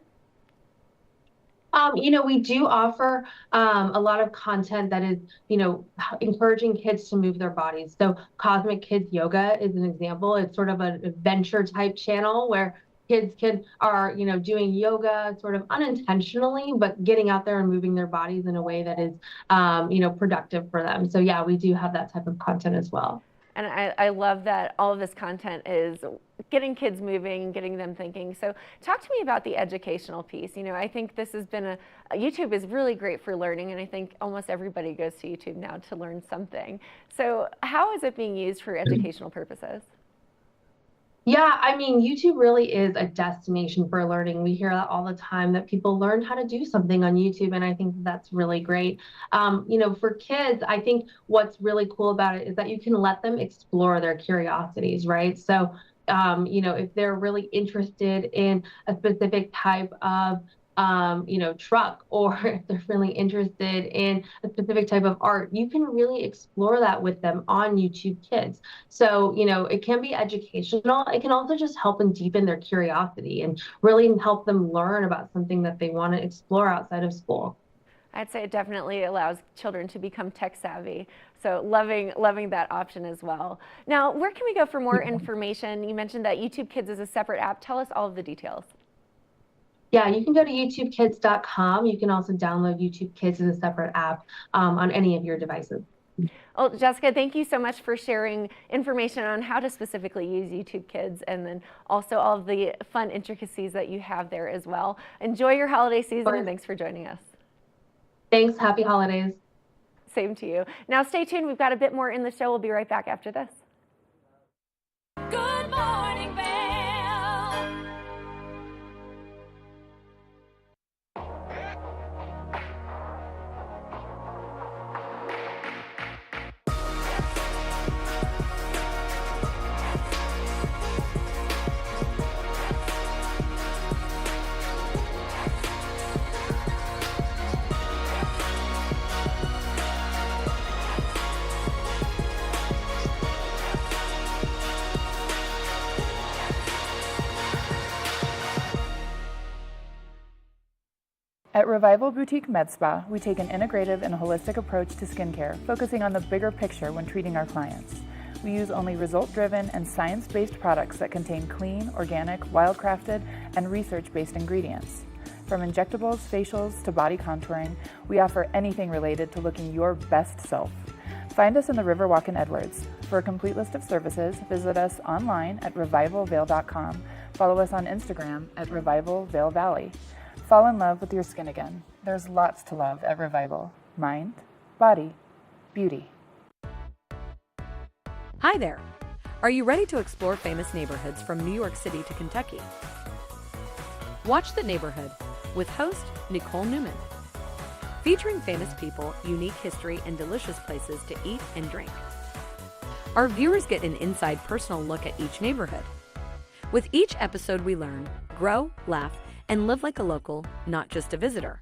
We do offer a lot of content that is, encouraging kids to move their bodies. So Cosmic Kids Yoga is an example. It's sort of an adventure type channel where kids are doing yoga sort of unintentionally, but getting out there and moving their bodies in a way that is, productive for them. So yeah, we do have that type of content as well. And I love that all of this content is getting kids moving, getting them thinking. So talk to me about the educational piece. I think this has been YouTube is really great for learning, and I think almost everybody goes to YouTube now to learn something. So how is it being used for educational purposes? Yeah, YouTube really is a destination for learning. We hear that all the time, that people learn how to do something on YouTube, and I think that's really great. For kids, I think what's really cool about it is that you can let them explore their curiosities, right? So, if they're really interested in a specific type of truck, or if they're really interested in a specific type of art, you can really explore that with them on YouTube Kids. So, it can be educational. It can also just help and deepen their curiosity and really help them learn about something that they want to explore outside of school. I'd say it definitely allows children to become tech savvy. So loving that option as well. Now, where can we go for more information? You mentioned that YouTube Kids is a separate app. Tell us all of the details. Yeah, you can go to YouTubeKids.com. You can also download YouTube Kids as a separate app on any of your devices. Well, Jessica, thank you so much for sharing information on how to specifically use YouTube Kids, and then also all of the fun intricacies that you have there as well. Enjoy your holiday season, and thanks for joining us. Thanks. Happy holidays. Same to you. Now stay tuned. We've got a bit more in the show. We'll be right back after this. Good morning, Vail. At Revival Boutique Med Spa, we take an integrative and holistic approach to skincare, focusing on the bigger picture when treating our clients. We use only result-driven and science-based products that contain clean, organic, wildcrafted, and research-based ingredients. From injectables, facials, to body contouring, we offer anything related to looking your best self. Find us in the Riverwalk in Edwards. For a complete list of services, visit us online at revivalvail.com. Follow us on Instagram at Revival Vail Valley. Fall in love with your skin again. There's lots to love at Revival. Mind, body, beauty. Hi there. Are you ready to explore famous neighborhoods from New York City to Kentucky? Watch The Neighborhood with host Nicole Newman. Featuring famous people, unique history, and delicious places to eat and drink. Our viewers get an inside personal look at each neighborhood. With each episode we learn, grow, laugh, and live like a local, not just a visitor.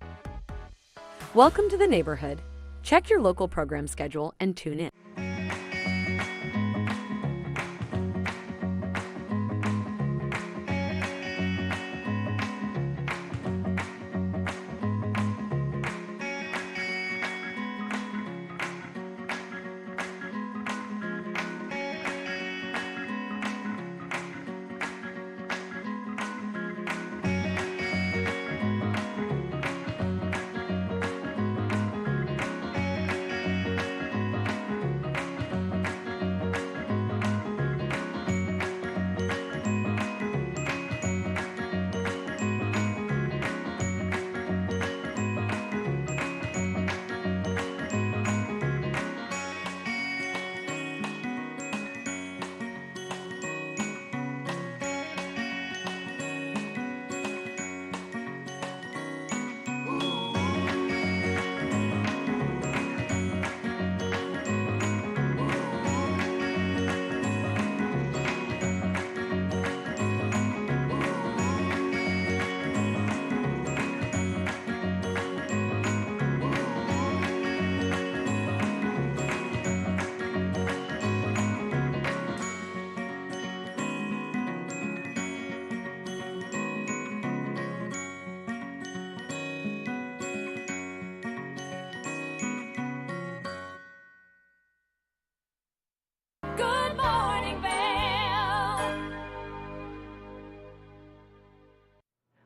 Welcome to The Neighborhood. Check your local program schedule and tune in. Good morning, Vail.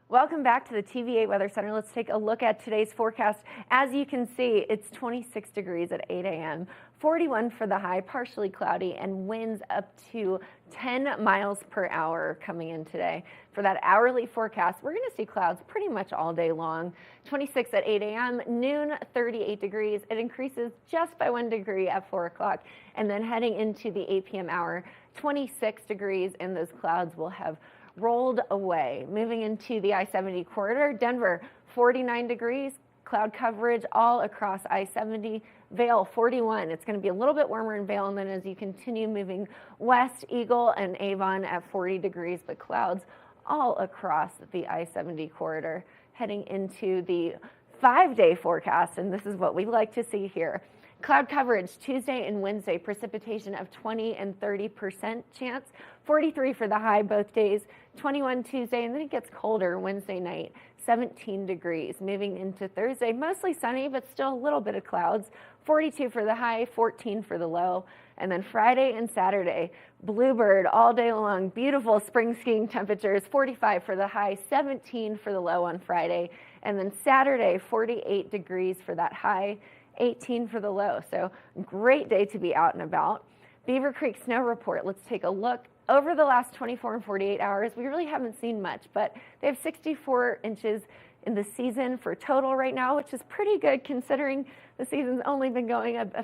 Welcome back to the TV8 Weather Center. Let's take a look at today's forecast. As you can see, it's 26 degrees at 8 a.m., 41 for the high, partially cloudy, and winds up to 10 miles per hour coming in today. For that hourly forecast, we're going to see clouds pretty much all day long. 26 at 8 a.m., noon 38 degrees. It increases just by 1 degree at 4 o'clock. And then heading into the 8 p.m. hour, 26 degrees, and those clouds will have rolled away. Moving into the I-70 corridor, Denver 49 degrees, cloud coverage all across I-70. Vail 41. It's going to be a little bit warmer in Vail, and then as you continue moving west, Eagle and Avon at 40 degrees, but clouds all across the I-70 corridor. Heading into the 5-day forecast, and this is what we like to see here. Cloud coverage Tuesday and Wednesday, precipitation of 20 and 30% chance, 43 for the high both days, 21 Tuesday, and then it gets colder Wednesday night, 17 degrees. Moving into Thursday, mostly sunny, but still a little bit of clouds, 42 for the high, 14 for the low. And then Friday and Saturday, bluebird all day long, beautiful spring skiing temperatures, 45 for the high, 17 for the low on Friday. And then Saturday, 48 degrees for that high, 18 for the low. So great day to be out and about. Beaver Creek snow report. Let's take a look. Over the last 24 and 48 hours, we really haven't seen much, but they have 64 inches in the season for total right now, which is pretty good considering the season's only been going a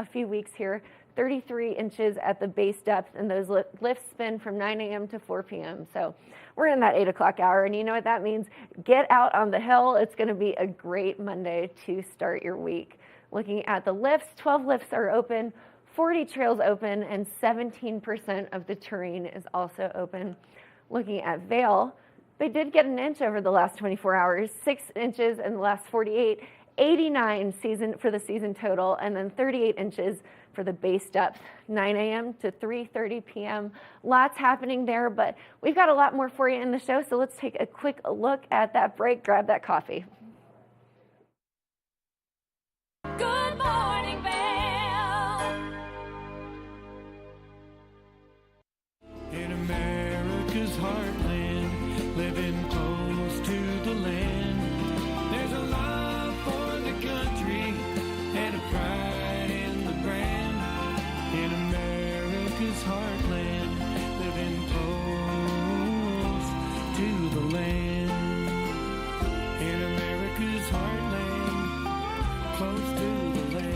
few weeks here. 33 inches at the base depth, and those lifts spin from 9 a.m. to 4 p.m. So we're in that 8 o'clock hour, and you know what that means? Get out on the hill. It's going to be a great Monday to start your week. Looking at the lifts, 12 lifts are open, 40 trails open, and 17% of the terrain is also open. Looking at Vail, they did get an inch over the last 24 hours, 6 inches in the last 48, 89 for the season total, and then 38 inches for the base depth, 9 a.m. to 3:30 p.m. Lots happening there, but we've got a lot more for you in the show, so let's take a quick look at that break. Grab that coffee. Good morning, Vail. In America's heartland, living close to the land, there's a love for the country and a pride in the brand. America's heartland, living close to the land. In America's heartland, close to the land.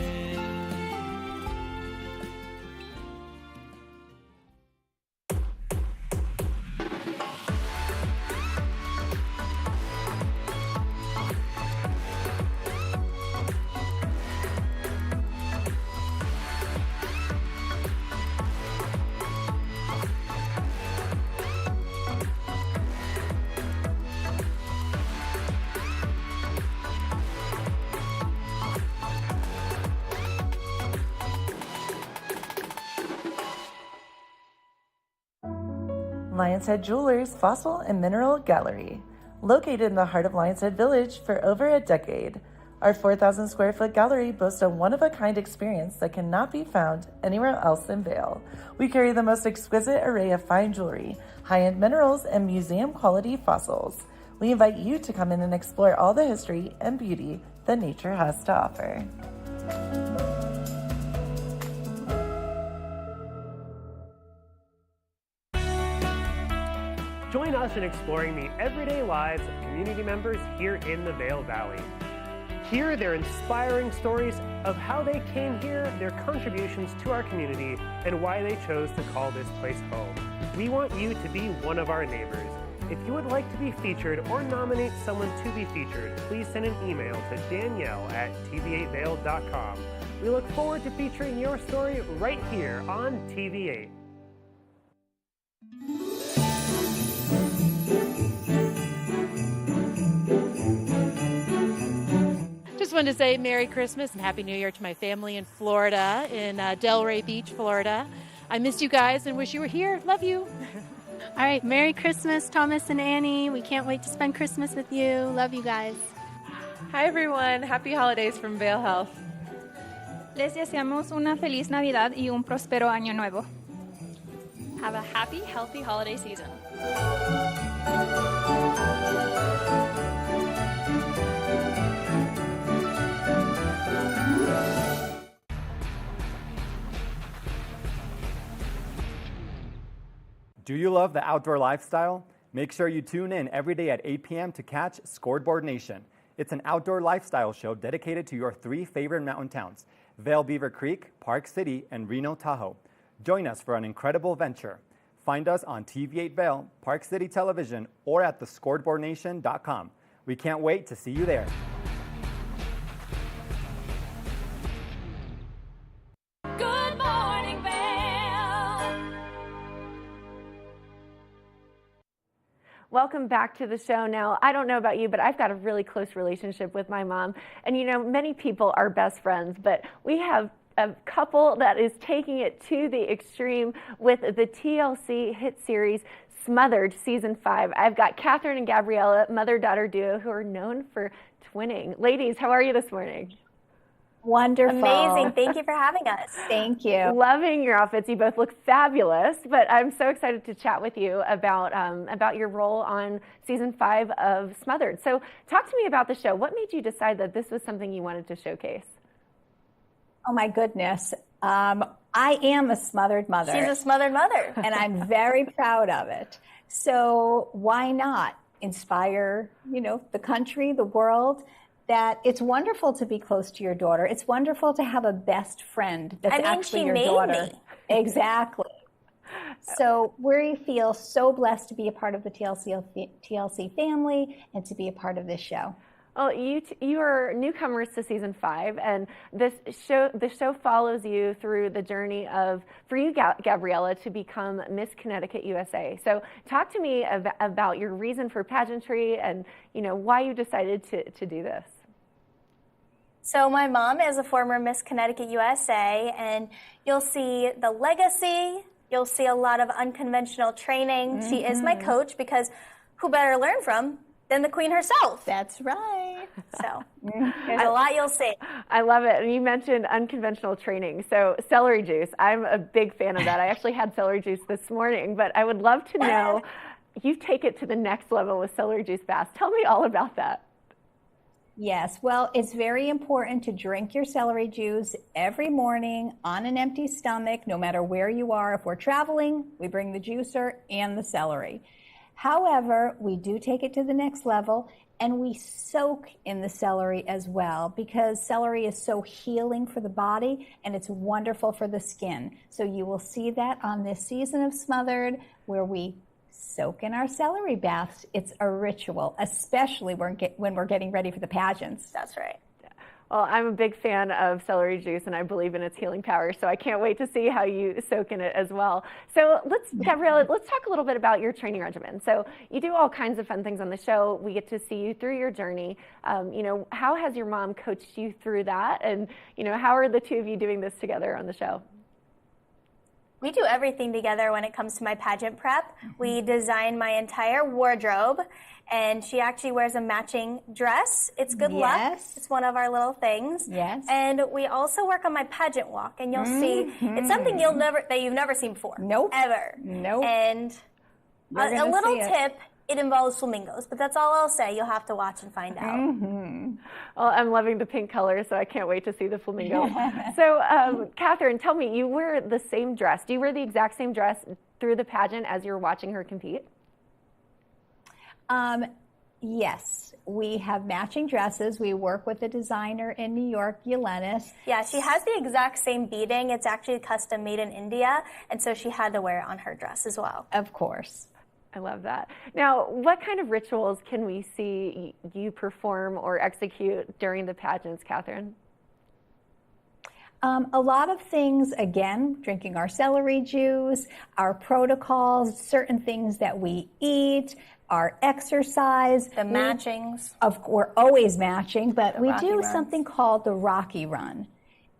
Lion's Head Jewelers Fossil and Mineral Gallery. Located in the heart of Lion's Head Village for over a decade, our 4,000 square foot gallery boasts a one-of-a-kind experience that cannot be found anywhere else in Vail. We carry the most exquisite array of fine jewelry, high-end minerals, and museum-quality fossils. We invite you to come in and explore all the history and beauty that nature has to offer. Join us in exploring the everyday lives of community members here in the Vail Valley. Hear their inspiring stories of how they came here, their contributions to our community, and why they chose to call this place home. We want you to be one of our neighbors. If you would like to be featured or nominate someone to be featured, please send an email to danielle@tv8vail.com. We look forward to featuring your story right here on TV8. Just wanted to say Merry Christmas and Happy New Year to my family in Florida, in Delray Beach, Florida. I missed you guys and wish you were here. Love you. All right, Merry Christmas, Thomas and Annie. We can't wait to spend Christmas with you. Love you guys. Hi everyone, happy holidays from Vail Health. Les deseamos una feliz Navidad y un próspero año nuevo. Have a happy, healthy holiday season. Do you love the outdoor lifestyle? Make sure you tune in every day at 8 p.m. to catch Scoreboard Nation. It's an outdoor lifestyle show dedicated to your 3 favorite mountain towns, Vail Beaver Creek, Park City, and Reno Tahoe. Join us for an incredible venture. Find us on TV8 Vail, Park City Television, or at thescoreboardnation.com. We can't wait to see you there. Good morning, Vail. Welcome back to the show. Now, I don't know about you, but I've got a really close relationship with my mom. And you know, many people are best friends, but we have a couple that is taking it to the extreme with the TLC hit series Smothered Season 5. I've got Catherine and Gabriella, mother-daughter duo, who are known for twinning. Ladies, how are you this morning? Wonderful. Amazing. Thank you for having us. Thank you. Loving your outfits. You both look fabulous, but I'm so excited to chat with you about your role on Season 5 of Smothered. So talk to me about the show. What made you decide that this was something you wanted to showcase? Oh my goodness. I am a smothered mother. She's a smothered mother. And I'm very proud of it. So why not inspire, the country, the world, that it's wonderful to be close to your daughter. It's wonderful to have a best friend that's actually your daughter. Exactly. So we feel so blessed to be a part of the TLC family and to be a part of this show. Well, you are newcomers to Season 5, and the show follows you through the journey for you, Gabriella, to become Miss Connecticut USA. So talk to me about your reason for pageantry and why you decided to do this. So my mom is a former Miss Connecticut USA, and you'll see the legacy. You'll see a lot of unconventional training. Mm-hmm. She is my coach because who better to learn from than the queen herself? That's right. So there's a lot you'll see. I love it. And you mentioned unconventional training. So celery juice, I'm a big fan of that. I actually had celery juice this morning, but I would love to know, you take it to the next level with celery juice baths. Tell me all about that. Yes, well, it's very important to drink your celery juice every morning on an empty stomach, no matter where you are. If we're traveling, we bring the juicer and the celery. However, we do take it to the next level and we soak in the celery as well, because celery is so healing for the body and it's wonderful for the skin. So you will see that on this season of Smothered, where we soak in our celery baths. It's a ritual, especially when we're getting ready for the pageants. That's right. Well, I'm a big fan of celery juice and I believe in its healing power, so I can't wait to see how you soak in it as well. So Gabriella, let's talk a little bit about your training regimen. So you do all kinds of fun things on the show. We get to see you through your journey. How has your mom coached you through that? And, how are the two of you doing this together on the show? We do everything together when it comes to my pageant prep. We design my entire wardrobe, and she actually wears a matching dress. It's good luck. It's one of our little things. Yes. And we also work on my pageant walk, and you'll see it's something that you've never seen before. Nope. Ever. Nope. And a little tip. It involves flamingos, but that's all I'll say. You'll have to watch and find out. Well, I'm loving the pink color, so I can't wait to see the flamingo. So, Catherine, tell me, you wear the same dress. Do you wear the exact same dress through the pageant as you're watching her compete? Yes, we have matching dresses. We work with a designer in New York, Yelenis. Yeah, she has the exact same beading. It's actually custom made in India, and so she had to wear it on her dress as well. Of course. I love that. Now, what kind of rituals can we see you perform or execute during the pageants, Catherine? A lot of things, again, drinking our celery juice, our protocols, certain things that we eat, our exercise. The matchings. We're always matching, but we do runs. something called the Rocky Run.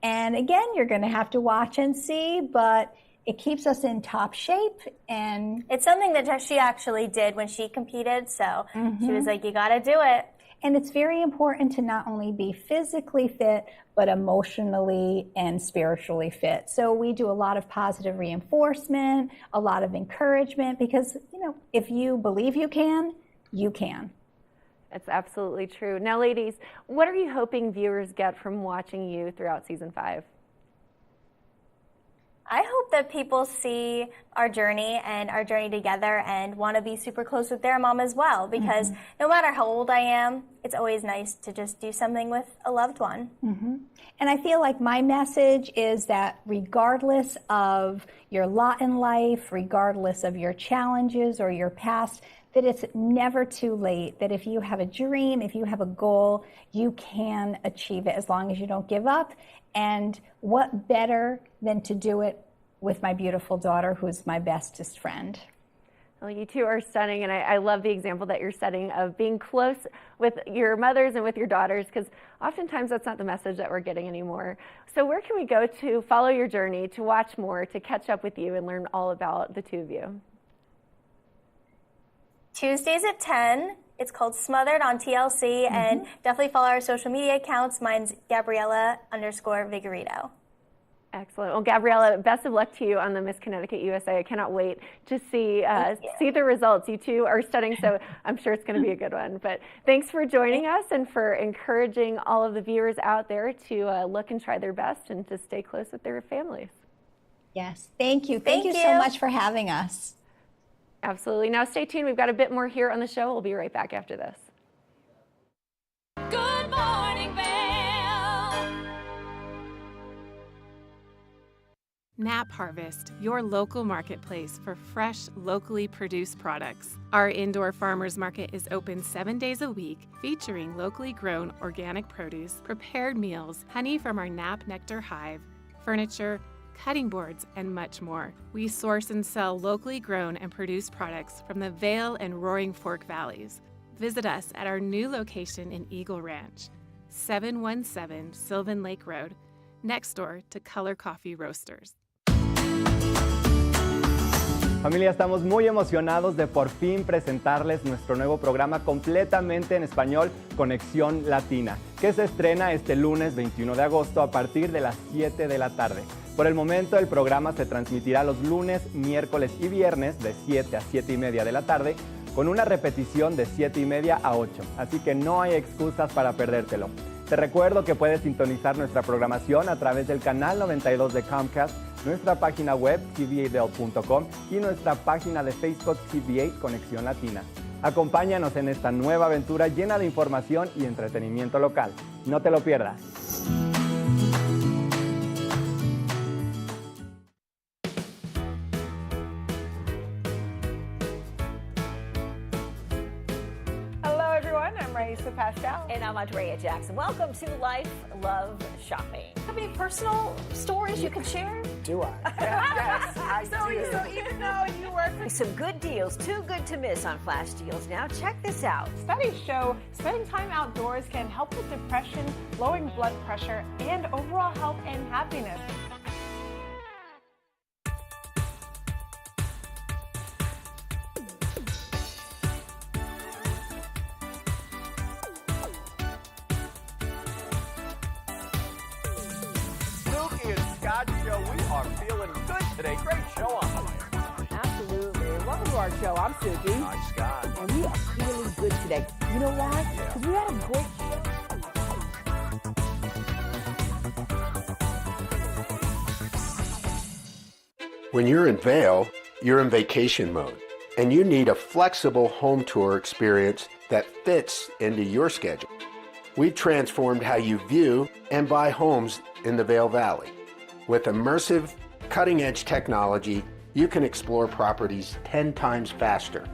And again, you're going to have to watch and see, but it keeps us in top shape. And it's something that she actually did when she competed. So she was like, you got to do it. And it's very important to not only be physically fit, but emotionally and spiritually fit. So we do a lot of positive reinforcement, a lot of encouragement, because, if you believe you can, you can. That's absolutely true. Now, ladies, what are you hoping viewers get from watching you throughout season 5? I hope that people see our journey and our journey together and want to be super close with their mom as well, because no matter how old I am, it's always nice to just do something with a loved one. And I feel like my message is that regardless of your lot in life, regardless of your challenges or your past, that it's never too late, that if you have a dream, if you have a goal, you can achieve it as long as you don't give up. And what better than to do it with my beautiful daughter, who's my bestest friend. Well, you two are stunning, and I love the example that you're setting of being close with your mothers and with your daughters, because oftentimes that's not the message that we're getting anymore. So where can we go to follow your journey, to watch more, to catch up with you and learn all about the two of you? Tuesdays at 10. It's called Smothered on TLC, and definitely follow our social media accounts. Mine's Gabriella_Vigorito. Excellent. Well, Gabriella, best of luck to you on the Miss Connecticut USA. I cannot wait to see the results. You two are stunning, so I'm sure it's going to be a good one. But thanks for joining us and for encouraging all of the viewers out there to look and try their best and to stay close with their families. Yes, thank you. Thank you so much for having us. Absolutely. Now stay tuned. We've got a bit more here on the show. We'll be right back after this. Good morning, Vail. Nap Harvest, your local marketplace for fresh, locally produced products. Our indoor farmers market is open 7 days a week, featuring locally grown organic produce, prepared meals, honey from our Nap Nectar hive, furniture, cutting boards, and much more. We source and sell locally grown and produced products from the Vail and Roaring Fork Valleys. Visit us at our new location in Eagle Ranch, 717 Sylvan Lake Road, next door to Color Coffee Roasters. Familia, estamos muy emocionados de por fin presentarles nuestro nuevo programa completamente en español, Conexión Latina, que se estrena este lunes 21 de agosto a partir de las 7 de la tarde. Por el momento, el programa se transmitirá los lunes, miércoles y viernes de 7 a 7 y media de la tarde, con una repetición de 7:30 a 8, así que no hay excusas para perdértelo. Te recuerdo que puedes sintonizar nuestra programación a través del canal 92 de Comcast, nuestra página web tv8vail.com y nuestra página de Facebook TV8 Conexión Latina. Acompáñanos en esta nueva aventura llena de información y entretenimiento local. No te lo pierdas. Hello, everyone. I'm Raisa Pascal. And I'm Andrea Jackson. Welcome to Life, Love, Shopping. Have any personal stories you can share? Do I? Yes, I do. So even though you work for Some good deals, too good to miss on flash deals. Now check this out. studies show spending time outdoors can help with depression, lowering blood pressure, and overall health and happiness. Suki and Scott show. We are feeling good today. Great show on the way. Absolutely. Welcome to our show. I'm Suki. Hi, Scott. And we are feeling good today. You know why? Because we had a great show. When you're in Vail, you're in vacation mode, and you need a flexible home tour experience that fits into your schedule. We've transformed how you view and buy homes in the Vail Valley. With immersive, cutting-edge technology, you can explore properties 10 times faster.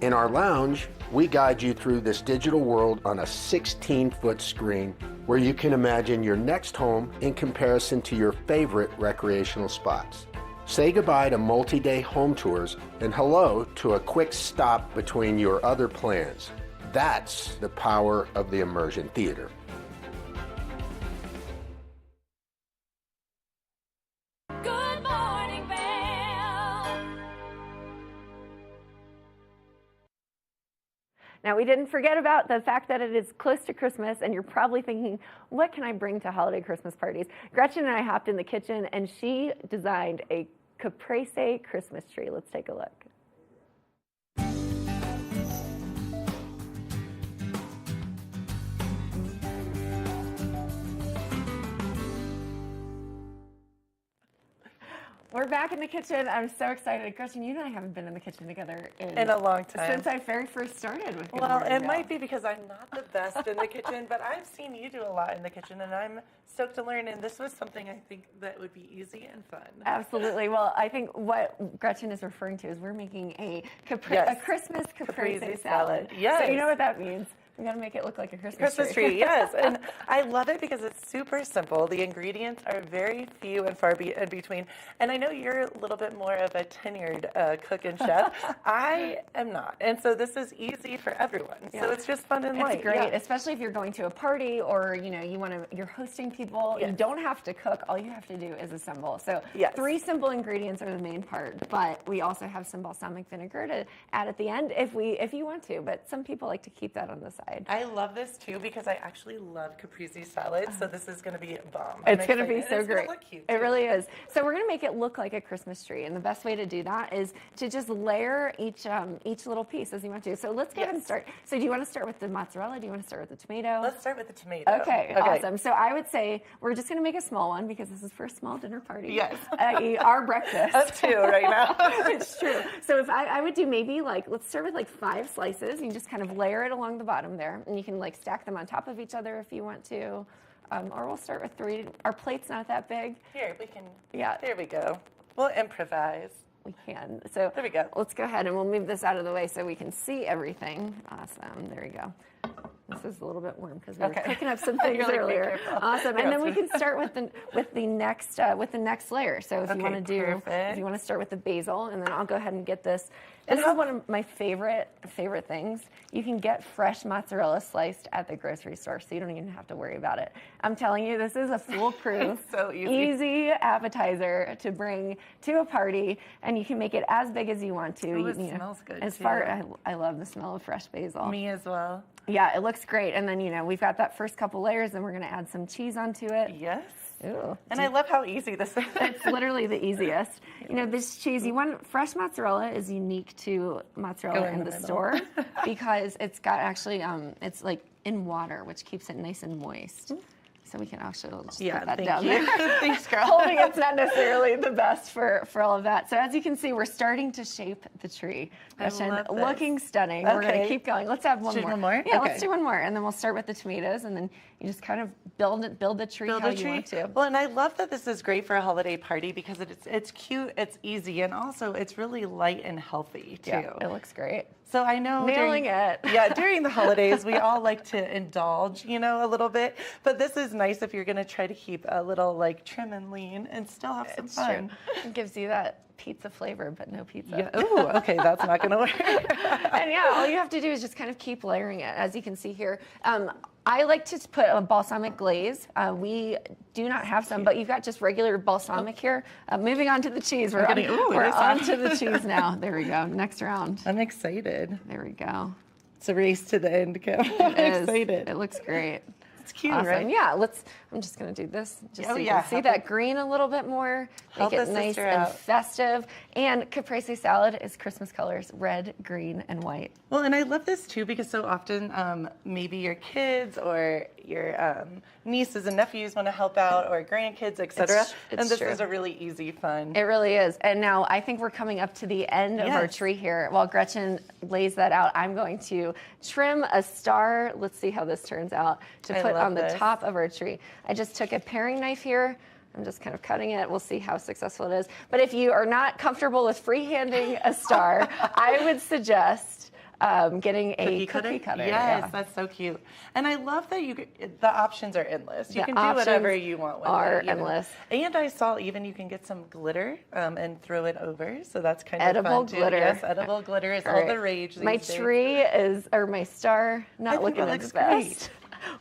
In our lounge, we guide you through this digital world on a 16-foot screen where you can imagine your next home in comparison to your favorite recreational spots. Say goodbye to multi-day home tours and hello to a quick stop between your other plans. That's the power of the immersion theater. Good morning, Vail. Now, we didn't forget about the fact that it is close to Christmas, and you're probably thinking, what can I bring to holiday Christmas parties? Gretchen and I hopped in the kitchen, and she designed a caprese Christmas tree. Let's take a look. We're back in the kitchen. I'm so excited. Gretchen, you and I haven't been in the kitchen together in a long time. Since I very first started with Good Well, Morning it Vail. might be because I'm not the best in the kitchen, but I've seen you do a lot in the kitchen, and I'm stoked to learn. And this was something I think that would be easy and fun. Absolutely. Well, I think what Gretchen is referring to is we're making a Christmas caprese salad. Yes. So you know what that means. We got to make it look like a Christmas tree, yes. And I love it because it's super simple. The ingredients are very few and far in between. And I know you're a little bit more of a tenured cook and chef. I am not. And so this is easy for everyone. Yeah. So it's just fun and light. It's great, Yeah. especially if you're going to a party or you're hosting people. Yes. You don't have to cook. All you have to do is assemble. So 3 simple ingredients are the main part, but we also have some balsamic vinegar to add at the end if you want to. But some people like to keep that on the side. I love this too because I actually love caprese salad. So this is going to be a bomb. It's going to be so It's great. gonna look cute, It too. really is. So we're going to make it look like a Christmas tree, and the best way to do that is to just layer each little piece as you want to. So let's go ahead and start. So do you want to start with the mozzarella? Do you want to start with the tomato? Let's start with the tomato. Okay, awesome. So I would say we're just going to make a small one because this is for a small dinner party. Yes. Our breakfast. Up to right now. It's true. So if I would do maybe let's start with 5 slices. You can just kind of layer it along the bottom there, and you can stack them on top of each other if you want to. Or we'll start with 3. Our plate's not that big. Here, we can. Yeah. There we go. We'll improvise. We can. So there we go. Let's go ahead and we'll move this out of the way so we can see everything. Awesome. There we go. This is a little bit warm because we were cooking up some things earlier. Awesome. And then we can start with the next layer. So if you want to start with the basil, and then I'll go ahead and get this. This is one of my favorite things. You can get fresh mozzarella sliced at the grocery store, so you don't even have to worry about it. I'm telling you, this is a foolproof, so easy appetizer to bring to a party, and you can make it as big as you want to. Oh, it smells good too. I love the smell of fresh basil. Me as well. Yeah, it looks great. And then, we've got that first couple layers, and we're going to add some cheese onto it. Yes. Ooh. And I love how easy this is. It's literally the easiest. You know, this cheese, fresh mozzarella is unique to mozzarella in the store because it's got actually, it's like in water, which keeps it nice and moist. So we can actually just put that down there. Thanks, girl. Holding it's not necessarily the best for all of that. So as you can see, we're starting to shape the tree. Looking stunning. Okay. We're going to keep going. Let's have one more. One more? Yeah, okay. let's do one more, and then we'll start with the tomatoes, and then you just kind of build the tree how you want to. Well, and I love that this is great for a holiday party because it's cute, it's easy, and also it's really light and healthy too. Yeah, it looks great. So I know Nailing it. Yeah, during the holidays, we all like to indulge, you know, a little bit. But this is nice if you're going to try to keep a little like trim and lean and still have some fun. True. It gives you that pizza flavor, but no pizza. Yeah. Ooh, okay, that's not going to work. And yeah, all you have to do is just kind of keep layering it. As you can see here, I like to put a balsamic glaze. We do not have some, but you've got just regular balsamic here. Moving on to the cheese. We're on to the cheese now. There we go. Next round. I'm excited. There we go. It's a race to the end, Kim. I'm excited. It looks great. It's cute, awesome. right? Yeah, I'm just going to do this just so you can see that green a little bit more. Make it nice and festive. And caprese salad is Christmas colors, red, green, and white. Well, and I love this too because so often maybe your kids or your nieces and nephews want to help out, or grandkids, etc. And this is a really easy, fun. It really is. And now I think we're coming up to the end of our tree here. While Gretchen lays that out, I'm going to trim a star. Let's see how this turns out to put on the top of our tree. I just took a paring knife here. I'm just kind of cutting it. We'll see how successful it is. But if you are not comfortable with freehanding a star, I would suggest getting a cookie cutter. Yes, that's so cute. And I love that the options are endless. You can do whatever you want with it. Endless. And I saw even you can get some glitter and throw it over. So that's kind of fun too. Edible glitter. Yes, edible glitter is all the rage these my days. tree my star, not looking at its best.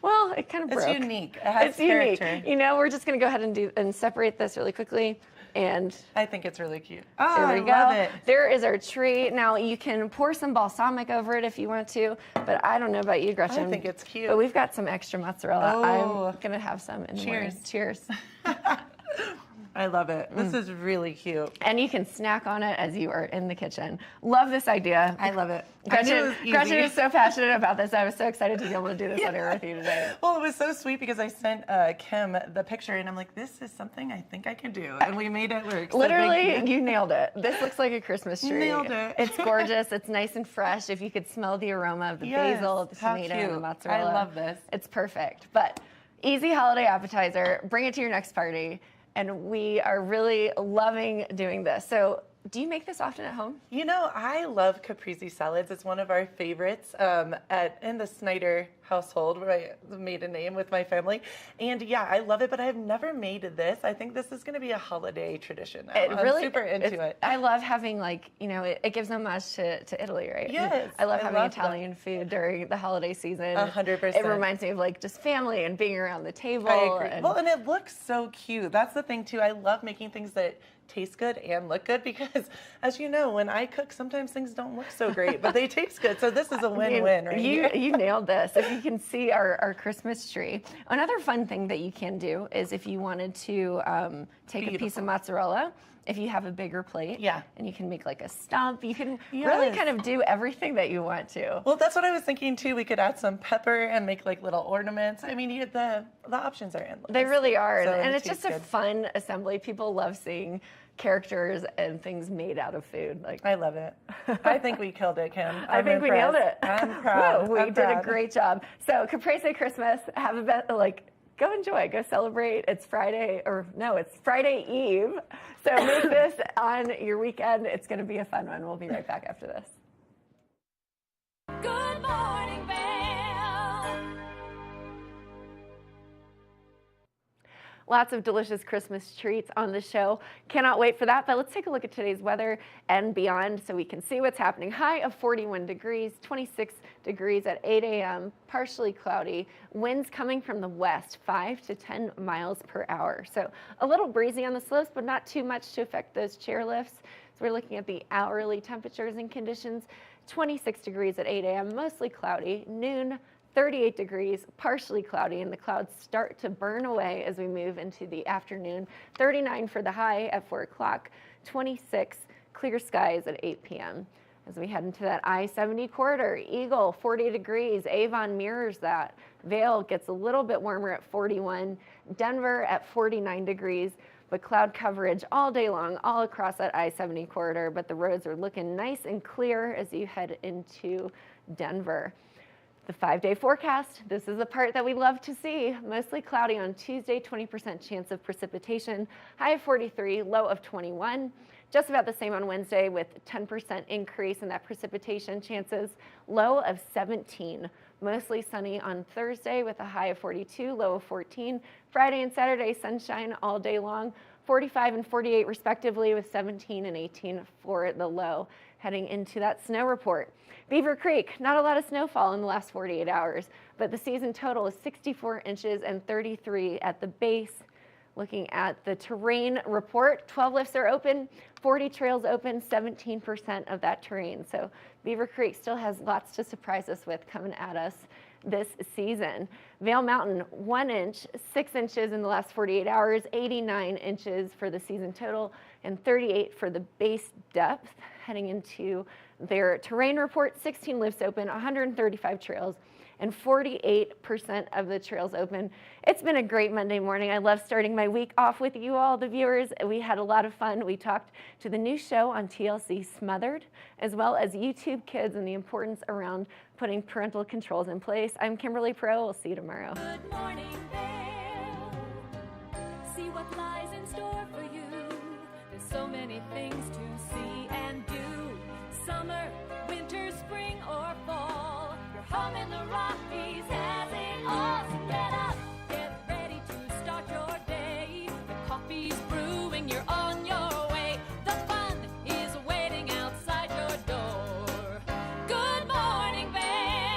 Well, it kind of broke. It's unique. It has character. Unique. You know, we're just going to go ahead and separate this really quickly. And I think it's really cute. Oh, there we go. Love it. There is our tree. Now you can pour some balsamic over it if you want to, but I don't know about you, Gretchen. I think it's cute. But we've got some extra mozzarella. Oh. I'm going to have some in the morning. Cheers. I love it. This is really cute. And you can snack on it as you are in the kitchen. Love this idea. I love it. Gretchen is so passionate about this. I was so excited to be able to do this on air with you today. Well, it was so sweet because I sent Kim the picture and I'm like, this is something I think I can do. And we made it work. Literally, you nailed it. This looks like a Christmas tree. Nailed it. It's gorgeous. It's nice and fresh. If you could smell the aroma of the basil, the tomato, and the mozzarella. I love this. It's perfect. But easy holiday appetizer. Bring it to your next party. And we are really loving doing this. So do you make this often at home? You know, I love caprese salads. It's one of our favorites in the Snyder household, where I made a name with my family. And yeah, I love it, but I've never made this. I think this is going to be a holiday tradition. I'm super into it. I love having, like, you know, it gives homage to Italy, right? Yes. I love having Italian food during the holiday season. 100%. It reminds me of, like, just family and being around the table. I agree. Well, and it looks so cute. That's the thing, too. I love making things that taste good and look good because, as you know, when I cook, sometimes things don't look so great, but they taste good. So this is a win-win, right? You nailed this. If you can see our Christmas tree. Another fun thing that you can do is if you wanted to take a piece of mozzarella, if you have a bigger plate, and you can make like a stump, you can really kind of do everything that you want to. Well, that's what I was thinking too. We could add some pepper and make like little ornaments. I mean, the options are endless. They really are, So and it's just a fun assembly. People love seeing characters and things made out of food. Like, I love it. I think we killed it, Kim. I think we nailed it. I'm proud. We did a great job. So Caprese Christmas, have a go enjoy, go celebrate. It's Friday, it's Friday Eve. So make this on your weekend. It's going to be a fun one. We'll be right back after this. Good morning, Vail. Lots of delicious Christmas treats on the show. Cannot wait for that, but let's take a look at today's weather and beyond so we can see what's happening. High of 41 degrees, 26 degrees at 8 a.m., partially cloudy. Winds coming from the west, 5 to 10 miles per hour. So a little breezy on the slopes, but not too much to affect those chairlifts. So we're looking at the hourly temperatures and conditions. 26 degrees at 8 a.m., mostly cloudy. Noon, 38 degrees, partially cloudy, and the clouds start to burn away as we move into the afternoon. 39 for the high at 4 o'clock, 26 clear skies at 8 p.m. As we head into that I-70 corridor, Eagle, 40 degrees. Avon mirrors that. Vail gets a little bit warmer at 41. Denver at 49 degrees. But cloud coverage all day long, all across that I-70 corridor. But the roads are looking nice and clear as you head into Denver. The 5-day forecast, this is the part that we love to see. Mostly cloudy on Tuesday, 20% chance of precipitation. High of 43, low of 21. Just about the same on Wednesday with 10% increase in that precipitation chances. Low of 17. Mostly sunny on Thursday with a high of 42, low of 14. Friday and Saturday, sunshine all day long. 45 and 48 respectively with 17 and 18 for the low. Heading into that snow report. Beaver Creek, not a lot of snowfall in the last 48 hours, but the season total is 64 inches and 33 at the base. Looking at the terrain report, 12 lifts are open, 40 trails open, 17% of that terrain. So Beaver Creek still has lots to surprise us with coming at us this season. Vail Mountain, 1 inch, 6 inches in the last 48 hours, 89 inches for the season total, and 38 for the base depth. Heading into their terrain report, 16 lifts open, 135 trails, and 48% of the trails open. It's been a great Monday morning. I love starting my week off with you all, the viewers. We had a lot of fun. We talked to the new show on TLC, Smothered, as well as YouTube Kids and the importance around putting parental controls in place. I'm Kimberly Pro. We'll see you tomorrow. Good morning, Vail. See what lies in store for you. There's so many things to see and do. Summer, winter, spring, or fall. You're home in the Rockies.